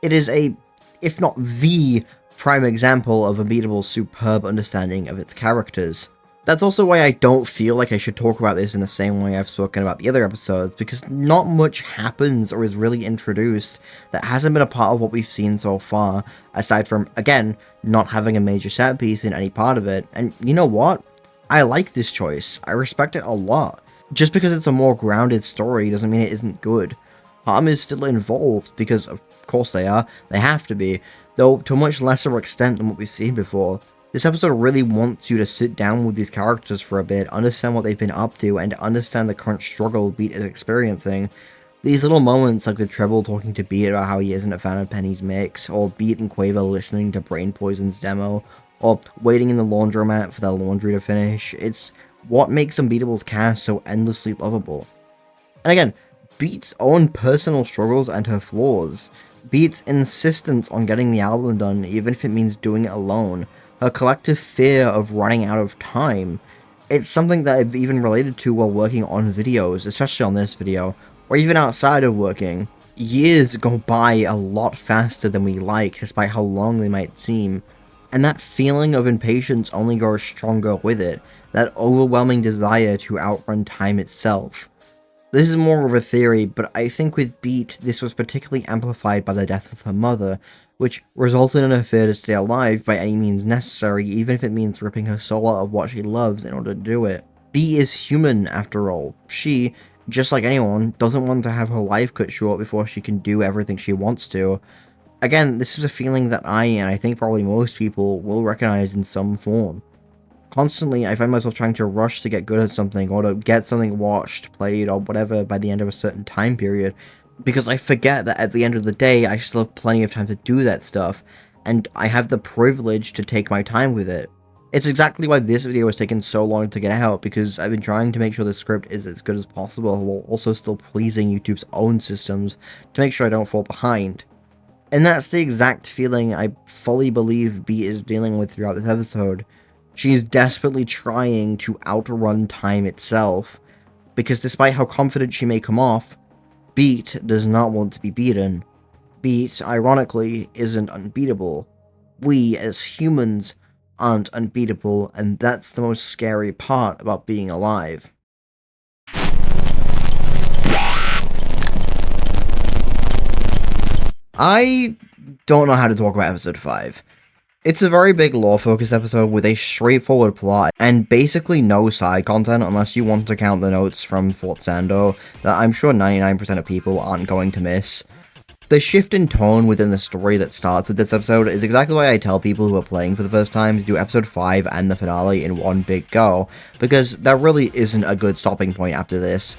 it is a, if not the, prime example of Unbeatable's superb understanding of its characters. That's also why I don't feel like I should talk about this in the same way I've spoken about the other episodes, because not much happens or is really introduced that hasn't been a part of what we've seen so far, aside from, again, not having a major set piece in any part of it, and you know what? I like this choice. I respect it a lot. Just because it's a more grounded story doesn't mean it isn't good. Harm is still involved, because of course they are, they have to be, though to a much lesser extent than what we've seen before. This episode really wants you to sit down with these characters for a bit, understand what they've been up to, and understand the current struggle Beat is experiencing. These little moments, like with Treble talking to Beat about how he isn't a fan of Penny's mix, or Beat and Quaver listening to Brain Poison's demo, or waiting in the laundromat for their laundry to finish, it's what makes Unbeatable's cast so endlessly lovable. And again, Beat's own personal struggles and her flaws, Beat's insistence on getting the album done even if it means doing it alone, her collective fear of running out of time, It's something that I've even related to while working on videos, especially on this video, or even outside of working. Years go by a lot faster than we like, despite how long they might seem, and that feeling of impatience only grows stronger with it, that overwhelming desire to outrun time itself. This is more of a theory, but I think with Beat, this was particularly amplified by the death of her mother, which resulted in her fear to stay alive by any means necessary, even if it means ripping her soul out of what she loves in order to do it. Beat is human, after all. She, just like anyone, doesn't want to have her life cut short before she can do everything she wants to. Again, this is a feeling that and I think probably most people, will recognize in some form. Constantly, I find myself trying to rush to get good at something, or to get something watched, played, or whatever by the end of a certain time period, because I forget that at the end of the day, I still have plenty of time to do that stuff, and I have the privilege to take my time with it. It's exactly why this video has taken so long to get out, because I've been trying to make sure the script is as good as possible, while also still pleasing YouTube's own systems, to make sure I don't fall behind. And that's the exact feeling I fully believe Beat is dealing with throughout this episode. She is desperately trying to outrun time itself, because despite how confident she may come off, Beat does not want to be beaten. Beat, ironically, isn't unbeatable. We, as humans, aren't unbeatable, and that's the most scary part about being alive. I don't know how to talk about episode 5. It's a very big lore-focused episode with a straightforward plot, and basically no side content unless you want to count the notes from Fort Sando that I'm sure 99% of people aren't going to miss. The shift in tone within the story that starts with this episode is exactly why I tell people who are playing for the first time to do episode 5 and the finale in one big go, because there really isn't a good stopping point after this.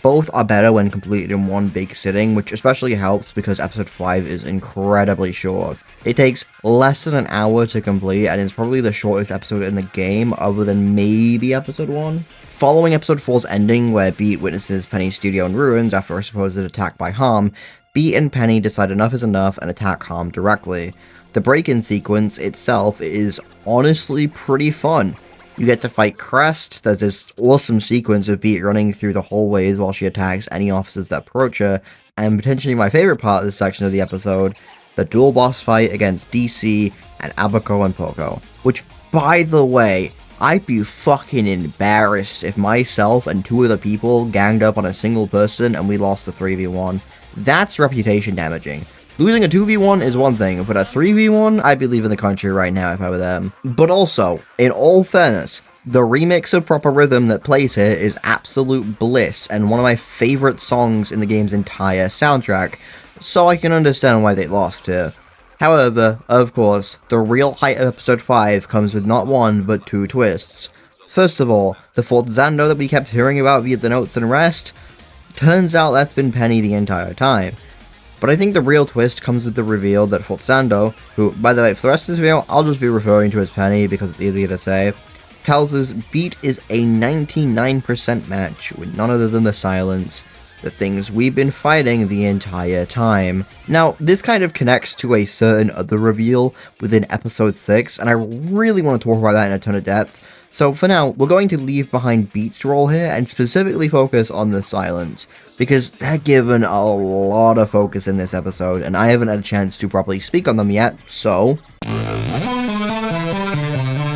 Both are better when completed in one big sitting, which especially helps because episode 5 is incredibly short. It takes less than an hour to complete, and it's probably the shortest episode in the game, other than maybe episode 1. Following episode 4's ending, where Beat witnesses Penny's studio in ruins after a supposed attack by Harm, Beat and Penny decide enough is enough and attack Harm directly. The break-in sequence itself is honestly pretty fun. You get to fight Crest. There's this awesome sequence of Beat running through the hallways while she attacks any officers that approach her, and potentially my favorite part of this section of the episode, the dual boss fight against DC and Abaco and Poco. Which, by the way, I'd be fucking embarrassed if myself and 2 other people ganged up on a single person and we lost the 3v1. That's reputation damaging. Losing a 2v1 is one thing, but a 3v1, I'd be leaving the country right now if I were them. But also, in all fairness, the remix of Proper Rhythm that plays here is absolute bliss, and one of my favorite songs in the game's entire soundtrack, so I can understand why they lost here. However, of course, the real height of episode 5 comes with not one, but 2 twists. First of all, the Fort Zando that we kept hearing about via the notes and rest, turns out that's been Penny the entire time. But I think the real twist comes with the reveal that Fort Sando, who, by the way, for the rest of this video, I'll just be referring to as Penny because it's easier to say, tells us Beat is a 99% match with none other than the silence, the things we've been fighting the entire time. Now, this kind of connects to a certain other reveal within episode 6, and I really want to talk about that in a ton of depth. So for now, we're going to leave behind Beat's role here and specifically focus on the silence, because they're given a lot of focus in this episode, and I haven't had a chance to properly speak on them yet, so...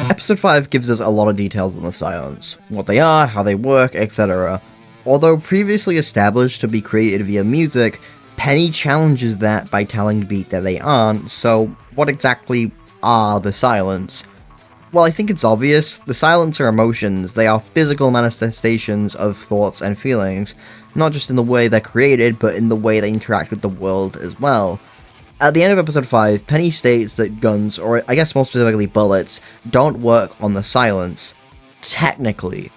Episode 5 gives us a lot of details on the silence, what they are, how they work, etc. Although previously established to be created via music, Penny challenges that by telling Beat that they aren't, so what exactly are the silence? Well, I think it's obvious. The silence are emotions. They are physical manifestations of thoughts and feelings, not just in the way they're created, but in the way they interact with the world as well. At the end of episode 5, Penny states that guns, or I guess more specifically bullets, don't work on the silence. Technically.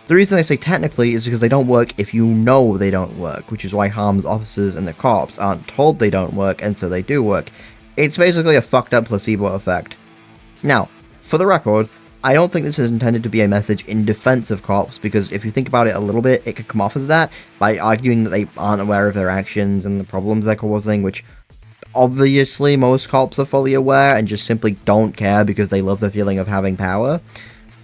The reason I say technically is because they don't work if you know they don't work, which is why Harm's officers and the cops aren't told they don't work, and so they do work. It's basically a fucked up placebo effect. Now, for the record, I don't think this is intended to be a message in defense of cops, because if you think about it a little bit, it could come off as that, by arguing that they aren't aware of their actions and the problems they're causing, which obviously most cops are fully aware and just simply don't care because they love the feeling of having power.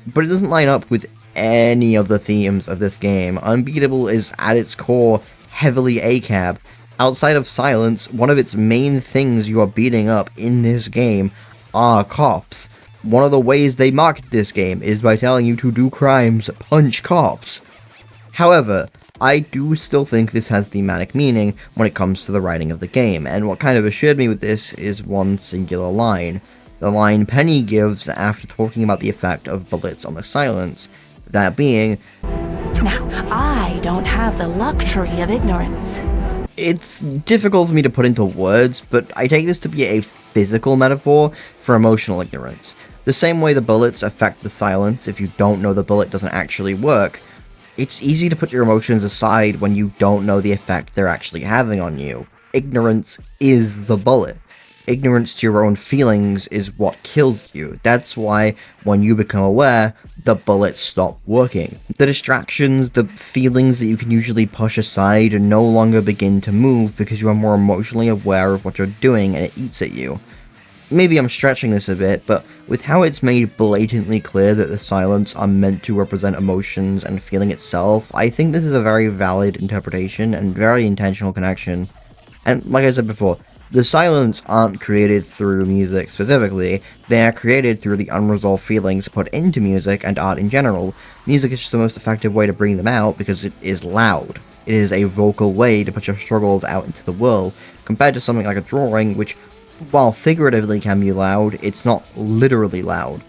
But it doesn't line up with any of the themes of this game. Unbeatable is at its core heavily ACAB. Outside of silence, one of its main things you are beating up in this game are cops. One of the ways they market this game is by telling you to do crimes, punch cops. However, I do still think this has thematic meaning when it comes to the writing of the game, and what kind of assured me with this is one singular line. The line Penny gives after talking about the effect of bullets on the silence, that being, "Now, I don't have the luxury of ignorance." It's difficult for me to put into words, but I take this to be a physical metaphor for emotional ignorance. The same way the bullets affect the silence if you don't know the bullet doesn't actually work, it's easy to put your emotions aside when you don't know the effect they're actually having on you. Ignorance is the bullet. Ignorance to your own feelings is what kills you. That's why, when you become aware, the bullets stop working. The distractions, the feelings that you can usually push aside no longer begin to move because you are more emotionally aware of what you're doing and it eats at you. Maybe I'm stretching this a bit, but with how it's made blatantly clear that the silence are meant to represent emotions and feeling itself, I think this is a very valid interpretation and very intentional connection. And like I said before, the silence aren't created through music specifically, they are created through the unresolved feelings put into music and art in general. Music is just the most effective way to bring them out because it is loud. It is a vocal way to put your struggles out into the world, compared to something like a drawing, which, while figuratively can be loud, it's not literally loud.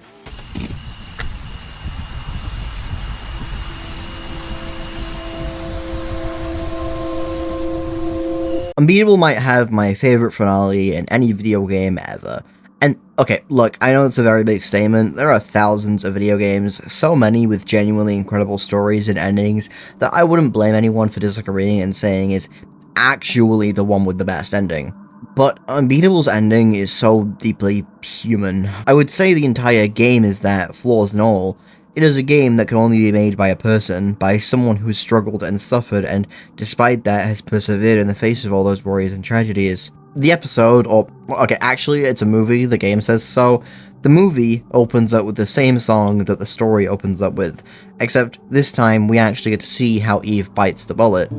Unbeatable might have my favorite finale in any video game ever. And, okay, look, I know it's a very big statement, there are thousands of video games, so many with genuinely incredible stories and endings, that I wouldn't blame anyone for disagreeing and saying it's actually the one with the best ending. But Unbeatable's ending is so deeply human. I would say the entire game is that, flaws and all. It is a game that can only be made by a person, by someone who's struggled and suffered, and despite that has persevered in the face of all those worries and tragedies. The episode, okay, actually it's a movie, the game says so. The movie opens up with the same song that the story opens up with, except this time we actually get to see how Eve bites the bullet.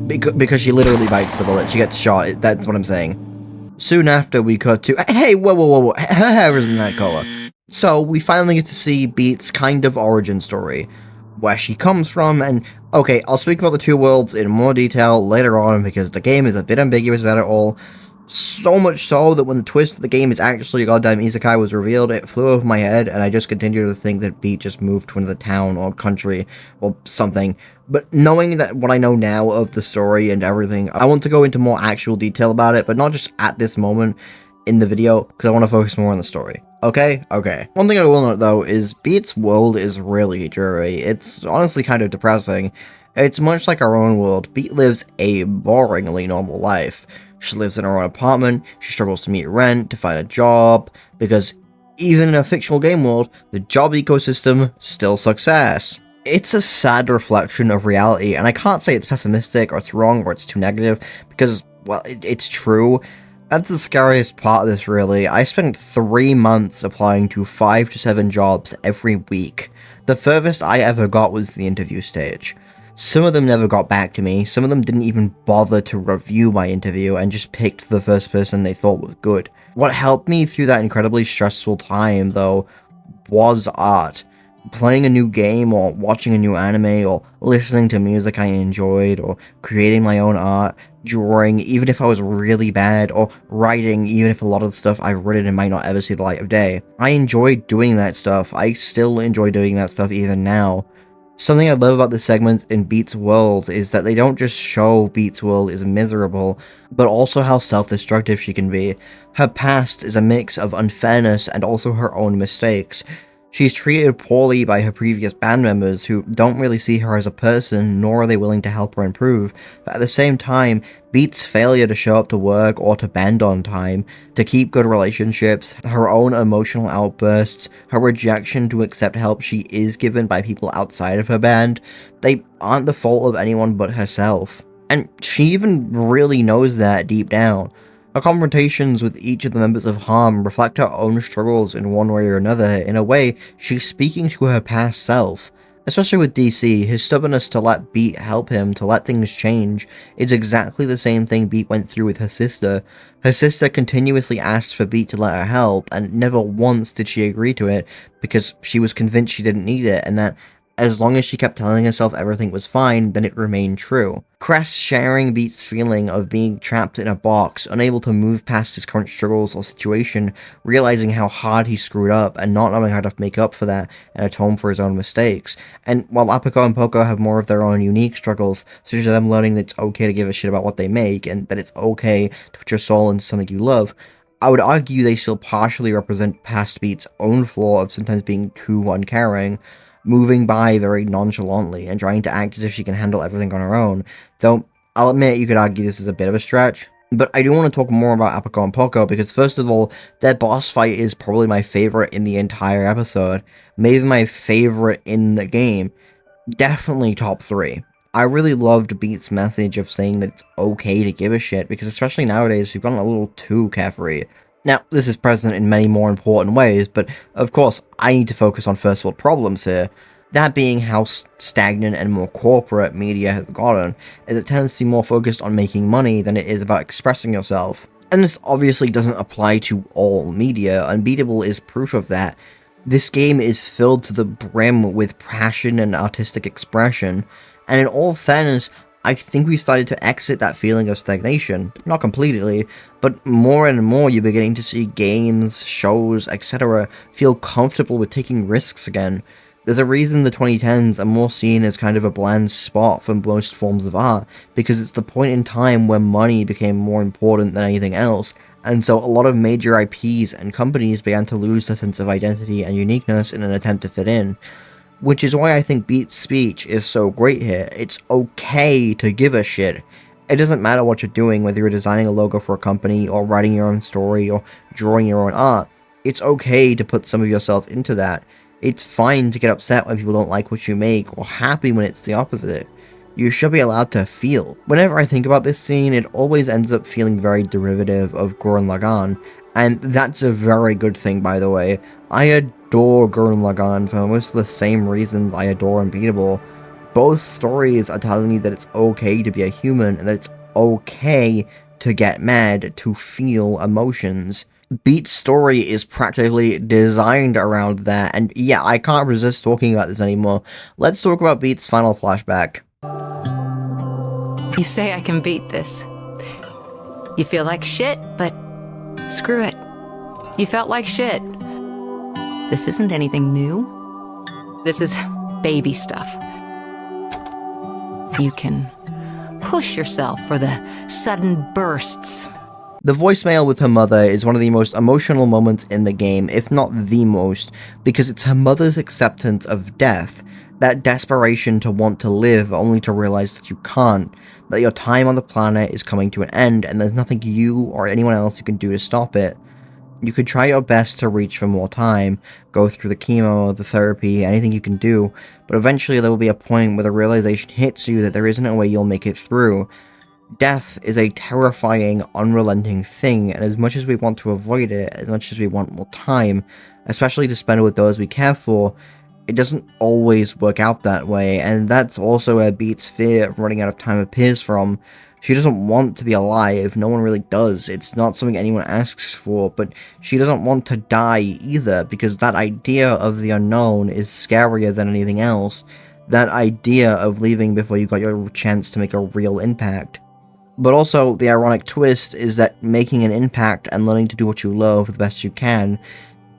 Because she literally bites the bullet, she gets shot, that's what I'm saying. Soon after we cut to, hey, whoa, her hair isn't that color. So, we finally get to see Beat's kind of origin story, where she comes from, and okay, I'll speak about the two worlds in more detail later on because the game is a bit ambiguous about it all. So much so that when the twist of the game is actually a goddamn isekai was revealed, it flew over my head, and I just continued to think that Beat just moved to another town or country or something. But knowing that what I know now of the story and everything, I want to go into more actual detail about it, but not just at this moment in the video, because I want to focus more on the story. Okay? Okay. One thing I will note, though, is Beat's world is really dreary. It's honestly kind of depressing. It's much like our own world. Beat lives a boringly normal life. She lives in her own apartment, she struggles to meet rent, to find a job, because even in a fictional game world, the job ecosystem still sucks ass. It's a sad reflection of reality, and I can't say it's pessimistic, or it's wrong, or it's too negative, because, well, it's true. That's the scariest part of this, really. I spent 3 months applying to 5 to 7 jobs every week. The furthest I ever got was the interview stage. Some of them never got back to me, some of them didn't even bother to review my interview and just picked the first person they thought was good. What helped me through that incredibly stressful time, though, was art. Playing a new game, or watching a new anime, or listening to music I enjoyed, or creating my own art, drawing even if I was really bad, or writing even if a lot of the stuff I've written might not ever see the light of day. I enjoyed doing that stuff. I still enjoy doing that stuff even now. Something I love about the segments in Beat's world is that they don't just show Beat's world is miserable, but also how self-destructive she can be. Her past is a mix of unfairness and also her own mistakes. She's treated poorly by her previous band members who don't really see her as a person, nor are they willing to help her improve, but at the same time, Beat's failure to show up to work or to band on time, to keep good relationships, her own emotional outbursts, her rejection to accept help she is given by people outside of her band, they aren't the fault of anyone but herself. And she even really knows that deep down. Her confrontations with each of the members of Harm reflect her own struggles in one way or another. In a way, she's speaking to her past self. Especially with DC, his stubbornness to let Beat help him, to let things change, is exactly the same thing Beat went through with her sister. Her sister continuously asked for Beat to let her help, and never once did she agree to it, because she was convinced she didn't need it, and that as long as she kept telling herself everything was fine, then it remained true. Cress sharing Beat's feeling of being trapped in a box, unable to move past his current struggles or situation, realizing how hard he screwed up, and not knowing how to make up for that and atone for his own mistakes. And while Apoko and Poco have more of their own unique struggles, such as them learning that it's okay to give a shit about what they make, and that it's okay to put your soul into something you love, I would argue they still partially represent past Beat's own flaw of sometimes being too uncaring, moving by very nonchalantly and trying to act as if she can handle everything on her own, though I'll admit you could argue this is a bit of a stretch. But I do want to talk more about Apoko and Poco because first of all, their boss fight is probably my favorite in the entire episode, maybe my favorite in the game, definitely top 3. I really loved Beat's message of saying that it's okay to give a shit, because especially nowadays we've gotten a little too carefree. Now, this is present in many more important ways, but of course, I need to focus on first world problems here. That being how stagnant and more corporate media has gotten, as it tends to be more focused on making money than it is about expressing yourself. And this obviously doesn't apply to all media, Unbeatable is proof of that. This game is filled to the brim with passion and artistic expression, and in all fairness, I think we've started to exit that feeling of stagnation. Not completely, but more and more you're beginning to see games, shows, etc. feel comfortable with taking risks again. There's a reason the 2010s are more seen as kind of a bland spot for most forms of art, because it's the point in time where money became more important than anything else, and so a lot of major IPs and companies began to lose their sense of identity and uniqueness in an attempt to fit in. Which is why I think Beat's speech is so great here. It's okay to give a shit. It doesn't matter what you're doing, whether you're designing a logo for a company, or writing your own story, or drawing your own art. It's okay to put some of yourself into that. It's fine to get upset when people don't like what you make, or happy when it's the opposite. You should be allowed to feel. Whenever I think about this scene, it always ends up feeling very derivative of Gurren Lagann, and that's a very good thing, by the way. I adore Gurren Lagann for most of the same reasons I adore Unbeatable. Both stories are telling you that it's okay to be a human, and that it's okay to get mad, to feel emotions. Beat's story is practically designed around that, and yeah, I can't resist talking about this anymore. Let's talk about Beat's final flashback. You say I can beat this. You feel like shit, but screw it. You felt like shit. This isn't anything new. This is baby stuff. You can push yourself for the sudden bursts. The voicemail with her mother is one of the most emotional moments in the game, if not the most, because it's her mother's acceptance of death, that desperation to want to live only to realize that you can't, that your time on the planet is coming to an end and there's nothing you or anyone else you can do to stop it. You could try your best to reach for more time, go through the chemo, the therapy, anything you can do, but eventually there will be a point where the realization hits you that there isn't a way you'll make it through. Death is a terrifying, unrelenting thing, and as much as we want to avoid it, as much as we want more time, especially to spend with those we care for, it doesn't always work out that way, and that's also where Beat's fear of running out of time appears from. She doesn't want to be alive, no one really does, it's not something anyone asks for, but she doesn't want to die either, because that idea of the unknown is scarier than anything else. That idea of leaving before you got your chance to make a real impact. But also, the ironic twist is that making an impact and learning to do what you love the best you can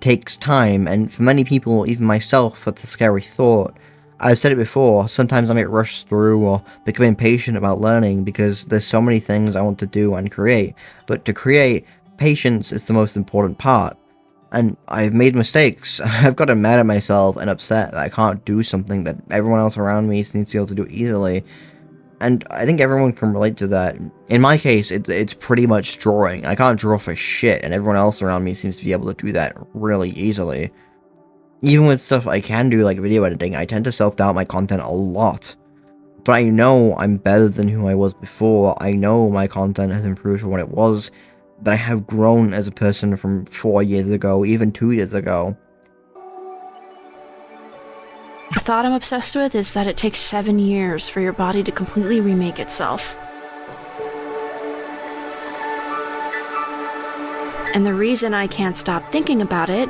takes time, and for many people, even myself, that's a scary thought. I've said it before, sometimes I might rush through or become impatient about learning because there's so many things I want to do and create, but to create, patience is the most important part. And I've made mistakes. I've gotten mad at myself and upset that I can't do something that everyone else around me seems to be able to do easily. And I think everyone can relate to that. In my case, it's pretty much drawing. I can't draw for shit, and everyone else around me seems to be able to do that really easily. Even with stuff I can do, like video editing, I tend to self-doubt my content a lot. But I know I'm better than who I was before. I know my content has improved from what it was, that I have grown as a person from 4 years ago, even 2 years ago. A thought I'm obsessed with is that it takes 7 years for your body to completely remake itself. And the reason I can't stop thinking about it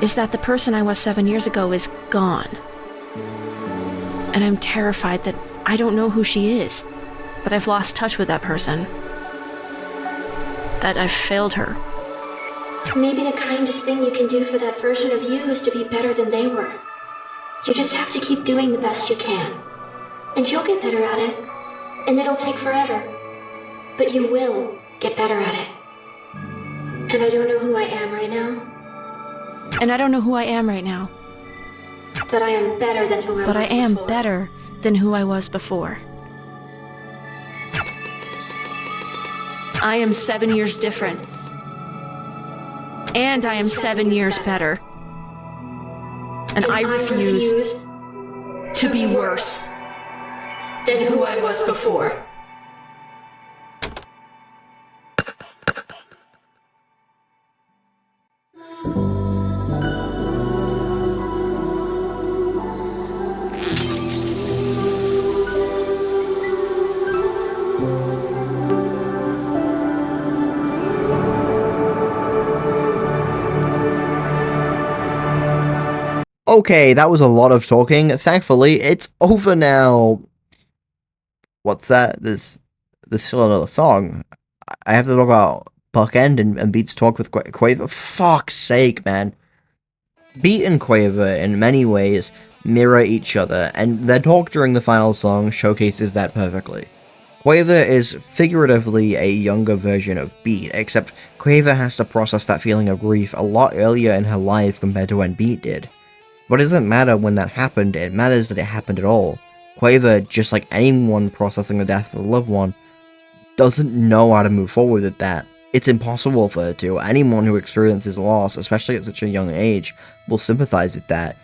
is that the person I was 7 years ago is gone. And I'm terrified that I don't know who she is, that I've lost touch with that person, that I've failed her. Maybe the kindest thing you can do for that version of you is to be better than they were. You just have to keep doing the best you can. And you'll get better at it. And it'll take forever. But you will get better at it. And I don't know who I am right now. And I don't know who I am right now. But I am better than who I was before. But I am better than who I was before. I am 7 years different. And I am 7 years better. And I refuse to be worse than who I was before. Okay, that was a lot of talking. Thankfully, it's over now. What's that? There's still another song. I have to talk about Bookend and Beat's talk with Quaver. Fuck's sake, man. Beat and Quaver, in many ways, mirror each other, and their talk during the final song showcases that perfectly. Quaver is figuratively a younger version of Beat, except Quaver has to process that feeling of grief a lot earlier in her life compared to when Beat did. But it doesn't matter when that happened, it matters that it happened at all. Quaver, just like anyone processing the death of a loved one, doesn't know how to move forward with that. It's impossible for her to. Anyone who experiences loss, especially at such a young age, will sympathize with that.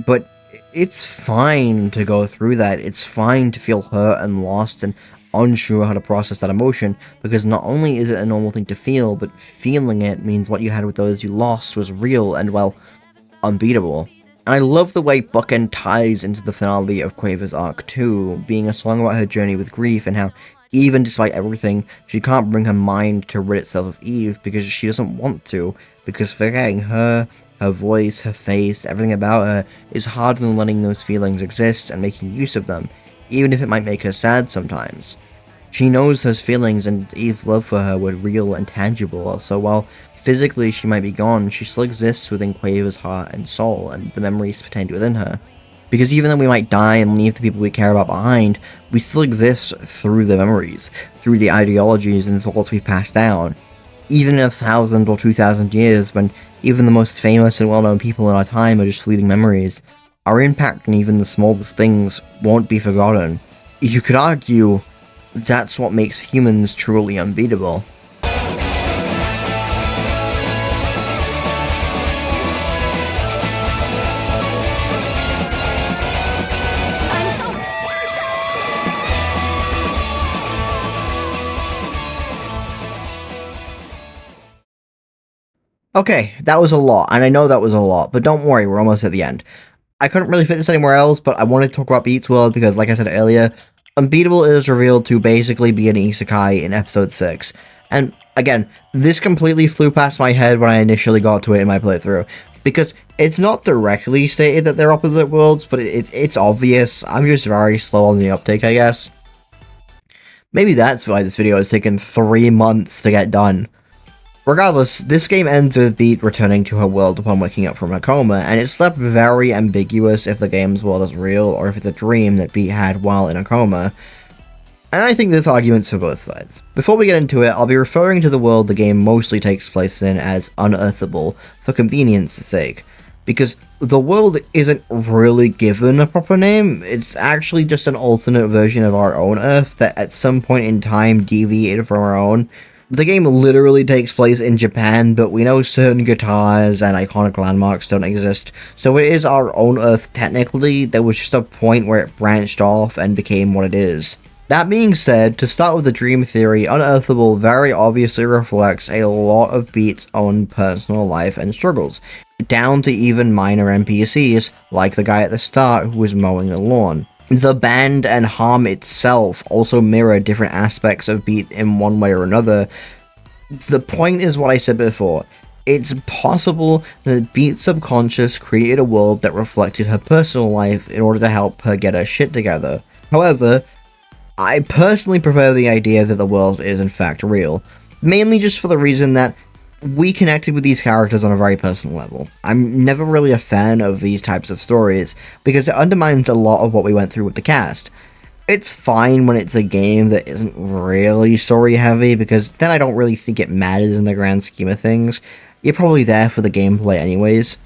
But it's fine to go through that. It's fine to feel hurt and lost and unsure how to process that emotion, because not only is it a normal thing to feel, but feeling it means what you had with those you lost was real and, well, unbeatable. And I love the way Bookend ties into the finale of Quaver's arc too, being a song about her journey with grief and how, even despite everything, she can't bring her mind to rid itself of Eve because she doesn't want to, because forgetting her, her voice, her face, everything about her is harder than letting those feelings exist and making use of them, even if it might make her sad sometimes. She knows those feelings and Eve's love for her were real and tangible, so while physically she might be gone, she still exists within Quaver's heart and soul, and the memories contained within her. Because even though we might die and leave the people we care about behind, we still exist through the memories, through the ideologies and thoughts we pass down. Even in 1,000 or 2,000 years, when even the most famous and well-known people in our time are just fleeting memories, our impact on even the smallest things won't be forgotten. You could argue that's what makes humans truly unbeatable. Okay, that was a lot, and I know that was a lot, but don't worry, we're almost at the end. I couldn't really fit this anywhere else, but I wanted to talk about Beat's world because, like I said earlier, Unbeatable is revealed to basically be an isekai in episode 6. And, again, this completely flew past my head when I initially got to it in my playthrough, because it's not directly stated that they're opposite worlds, but it's obvious. I'm just very slow on the uptake, I guess. Maybe that's why this video has taken 3 months to get done. Regardless, this game ends with Beat returning to her world upon waking up from her coma, and it's left very ambiguous if the game's world is real or if it's a dream that Beat had while in a coma. And I think there's arguments for both sides. Before we get into it, I'll be referring to the world the game mostly takes place in as Unearthable, for convenience sake, because the world isn't really given a proper name. It's actually just an alternate version of our own Earth that at some point in time deviated from our own. The game literally takes place in Japan, but we know certain guitars and iconic landmarks don't exist, so it is our own Earth technically. There was just a point where it branched off and became what it is. That being said, to start with the dream theory, Unearthable very obviously reflects a lot of Beat's own personal life and struggles, down to even minor NPCs, like the guy at the start who was mowing the lawn. The band and Harm itself also mirror different aspects of Beat in one way or another. The point is what I said before. It's possible that Beat's subconscious created a world that reflected her personal life in order to help her get her shit together. However, I personally prefer the idea that the world is in fact real, mainly just for the reason that we connected with these characters on a very personal level. I'm never really a fan of these types of stories, because it undermines a lot of what we went through with the cast. It's fine when it's a game that isn't really story heavy, because then I don't really think it matters in the grand scheme of things. You're probably there for the gameplay anyways.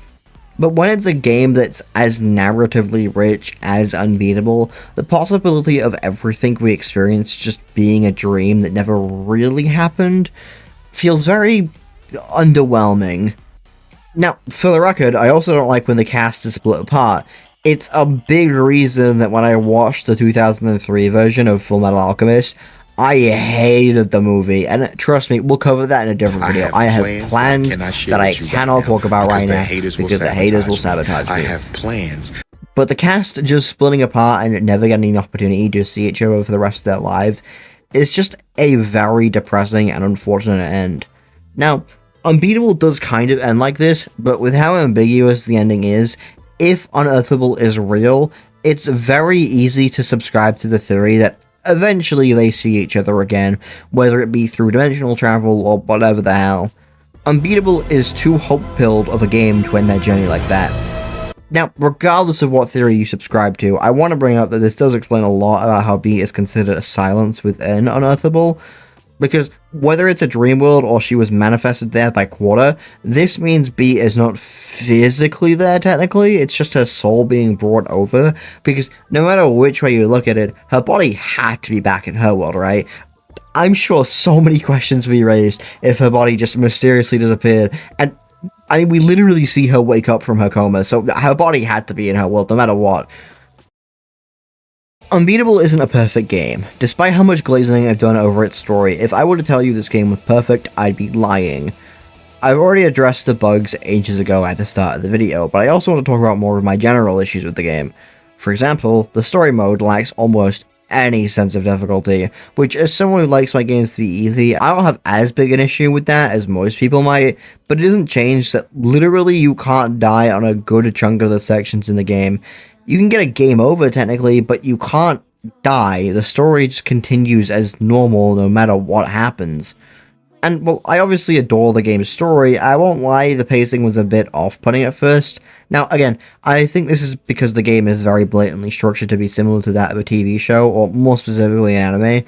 But when it's a game that's as narratively rich as Unbeatable, the possibility of everything we experience just being a dream that never really happened feels very underwhelming. Now, for the record, I also don't like when the cast is split apart. It's a big reason that when I watched the 2003 version of Full Metal Alchemist, I hated the movie, and trust me, we'll cover that in a different video. I have plans that I cannot talk about right now because the haters will sabotage me. I have plans. But the cast just splitting apart and never getting the opportunity to see each other for the rest of their lives is just a very depressing and unfortunate end. Now, Unbeatable does kind of end like this, but with how ambiguous the ending is, if Unearthable is real, it's very easy to subscribe to the theory that eventually they see each other again, whether it be through dimensional travel or whatever the hell. Unbeatable is too hope-filled of a game to end their journey like that. Now, regardless of what theory you subscribe to, I want to bring up that this does explain a lot about how Beat is considered a silence within Unearthable, because whether it's a dream world or she was manifested there by Quarter, this means Beat is not physically there technically, it's just her soul being brought over, because no matter which way you look at it, her body had to be back in her world, right? I'm sure so many questions would be raised if her body just mysteriously disappeared, and I mean, we literally see her wake up from her coma, so her body had to be in her world no matter what. Unbeatable isn't a perfect game. Despite how much glazing I've done over its story, if I were to tell you this game was perfect, I'd be lying. I've already addressed the bugs ages ago at the start of the video, but I also want to talk about more of my general issues with the game. For example, the story mode lacks almost any sense of difficulty, which as someone who likes my games to be easy, I don't have as big an issue with that as most people might, but it doesn't change that literally you can't die on a good chunk of the sections in the game. You can get a game over technically, but you can't die. The story just continues as normal no matter what happens. And, well, I obviously adore the game's story. I won't lie, the pacing was a bit off-putting at first. Now, again, I think this is because the game is very blatantly structured to be similar to that of a TV show, or more specifically anime.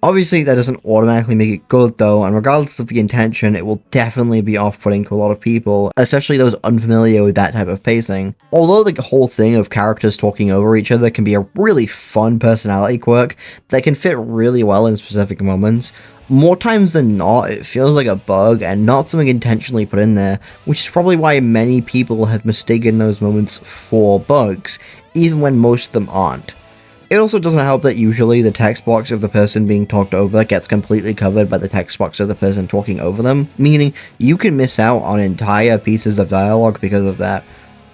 Obviously, that doesn't automatically make it good, though, and regardless of the intention, it will definitely be off-putting to a lot of people, especially those unfamiliar with that type of pacing. Although the whole thing of characters talking over each other can be a really fun personality quirk that can fit really well in specific moments, more times than not, it feels like a bug and not something intentionally put in there, which is probably why many people have mistaken those moments for bugs, even when most of them aren't. It also doesn't help that usually the text box of the person being talked over gets completely covered by the text box of the person talking over them, meaning you can miss out on entire pieces of dialogue because of that.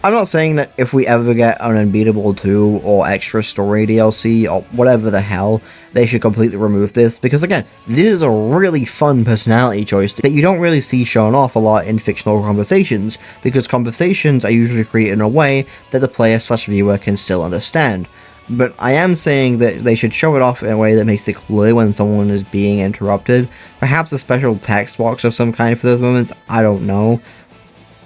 I'm not saying that if we ever get an Unbeatable 2 or extra story DLC or whatever the hell, they should completely remove this, because again, this is a really fun personality choice that you don't really see shown off a lot in fictional conversations, because conversations are usually created in a way that the player/viewer can still understand. But I am saying that they should show it off in a way that makes it clear when someone is being interrupted. Perhaps a special text box of some kind for those moments, I don't know.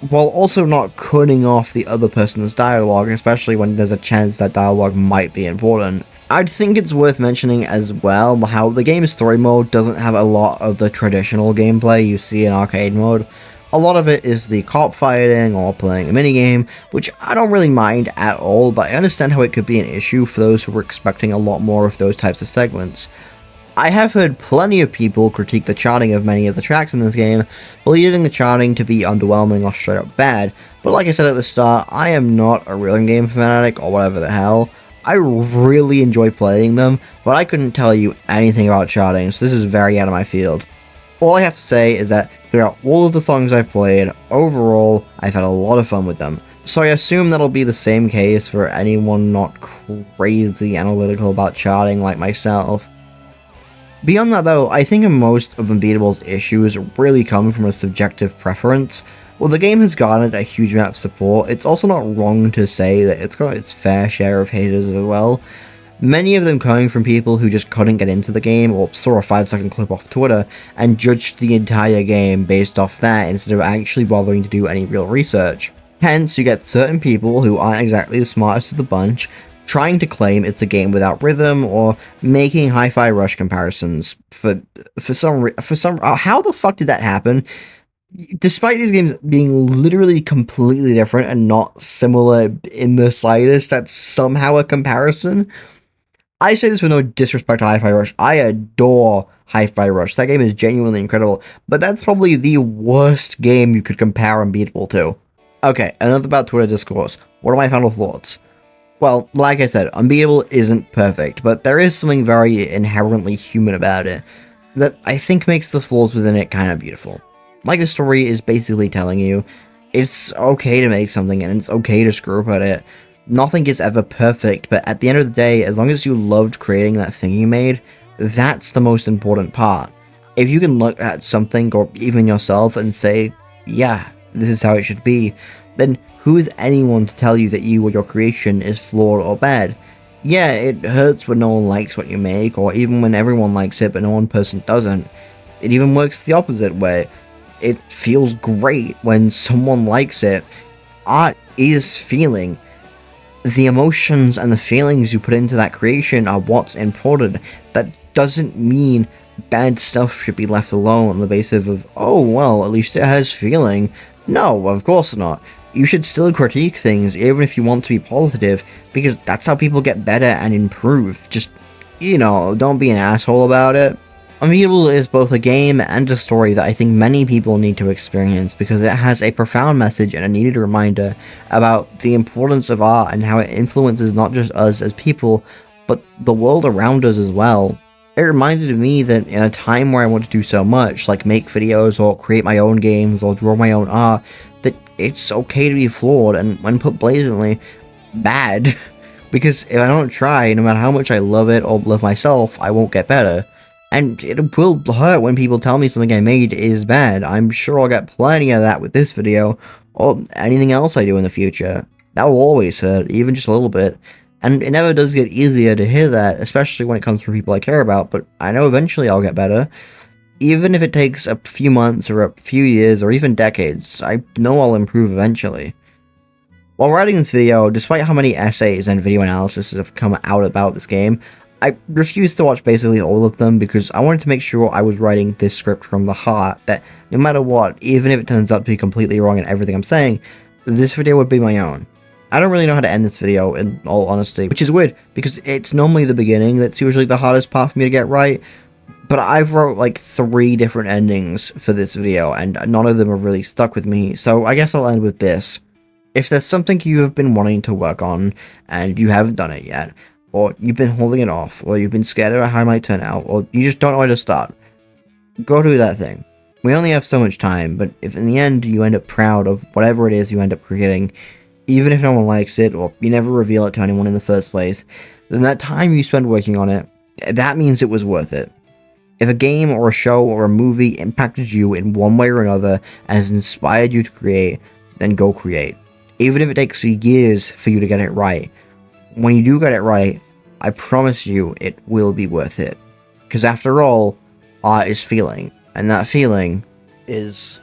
While also not cutting off the other person's dialogue, especially when there's a chance that dialogue might be important. I'd think it's worth mentioning as well how the game's story mode doesn't have a lot of the traditional gameplay you see in arcade mode. A lot of it is the cop fighting or playing a minigame, which I don't really mind at all, but I understand how it could be an issue for those who were expecting a lot more of those types of segments. I have heard plenty of people critique the charting of many of the tracks in this game, believing the charting to be underwhelming or straight up bad, but like I said at the start, I am not a rhythm game fanatic or whatever the hell. I really enjoy playing them, but I couldn't tell you anything about charting, so this is very out of my field. All I have to say is that throughout all of the songs I've played, overall, I've had a lot of fun with them. So I assume that'll be the same case for anyone not crazy analytical about charting like myself. Beyond that though, I think most of Unbeatable's issues really come from a subjective preference. While the game has garnered a huge amount of support, it's also not wrong to say that it's got its fair share of haters as well. Many of them coming from people who just couldn't get into the game or saw a 5-second clip off Twitter and judged the entire game based off that instead of actually bothering to do any real research. Hence, you get certain people who aren't exactly the smartest of the bunch trying to claim it's a game without rhythm or making Hi-Fi Rush comparisons for some how the fuck did that happen? Despite these games being literally completely different and not similar in the slightest, that's somehow a comparison. I say this with no disrespect to Hi-Fi Rush. I adore Hi-Fi Rush. That game is genuinely incredible, but that's probably the worst game you could compare Unbeatable to. Okay, enough about Twitter discourse. What are my final thoughts? Well, like I said, Unbeatable isn't perfect, but there is something very inherently human about it that I think makes the flaws within it kind of beautiful. Like the story is basically telling you, it's okay to make something and it's okay to screw up at it. Nothing is ever perfect, but at the end of the day, as long as you loved creating that thing you made, that's the most important part. If you can look at something or even yourself and say, yeah, this is how it should be, then who is anyone to tell you that you or your creation is flawed or bad? Yeah, it hurts when no one likes what you make, or even when everyone likes it but no one person doesn't. It even works the opposite way. It feels great when someone likes it. Art is feeling. The emotions and the feelings you put into that creation are what's important. That doesn't mean bad stuff should be left alone on the basis of, oh, well, at least it has feeling. No, of course not. You should still critique things, even if you want to be positive, because that's how people get better and improve. Just, you know, don't be an asshole about it. Unbeatable is both a game and a story that I think many people need to experience because it has a profound message and a needed reminder about the importance of art and how it influences not just us as people, but the world around us as well. It reminded me that in a time where I want to do so much, like make videos or create my own games or draw my own art, that it's okay to be flawed and, when put blatantly, bad. Because if I don't try, no matter how much I love it or love myself, I won't get better. And it will hurt when people tell me something I made is bad. I'm sure I'll get plenty of that with this video, or anything else I do in the future. That will always hurt, even just a little bit. And it never does get easier to hear that, especially when it comes from people I care about, but I know eventually I'll get better. Even if it takes a few months or a few years or even decades, I know I'll improve eventually. While writing this video, despite how many essays and video analysis have come out about this game, I refused to watch basically all of them because I wanted to make sure I was writing this script from the heart, that no matter what, even if it turns out to be completely wrong in everything I'm saying, this video would be my own. I don't really know how to end this video, in all honesty, which is weird, because it's normally the beginning that's usually the hardest part for me to get right, but I've wrote like 3 different endings for this video, and none of them have really stuck with me, so I guess I'll end with this. If there's something you have been wanting to work on, and you haven't done it yet, or you've been holding it off, or you've been scared about how it might turn out, or you just don't know where to start, go do that thing. We only have so much time, but if in the end you end up proud of whatever it is you end up creating, even if no one likes it, or you never reveal it to anyone in the first place, then that time you spend working on it, that means it was worth it. If a game or a show or a movie impacted you in one way or another and has inspired you to create, then go create. Even if it takes years for you to get it right. When you do get it right, I promise you it will be worth it. Because after all, art is feeling, and that feeling is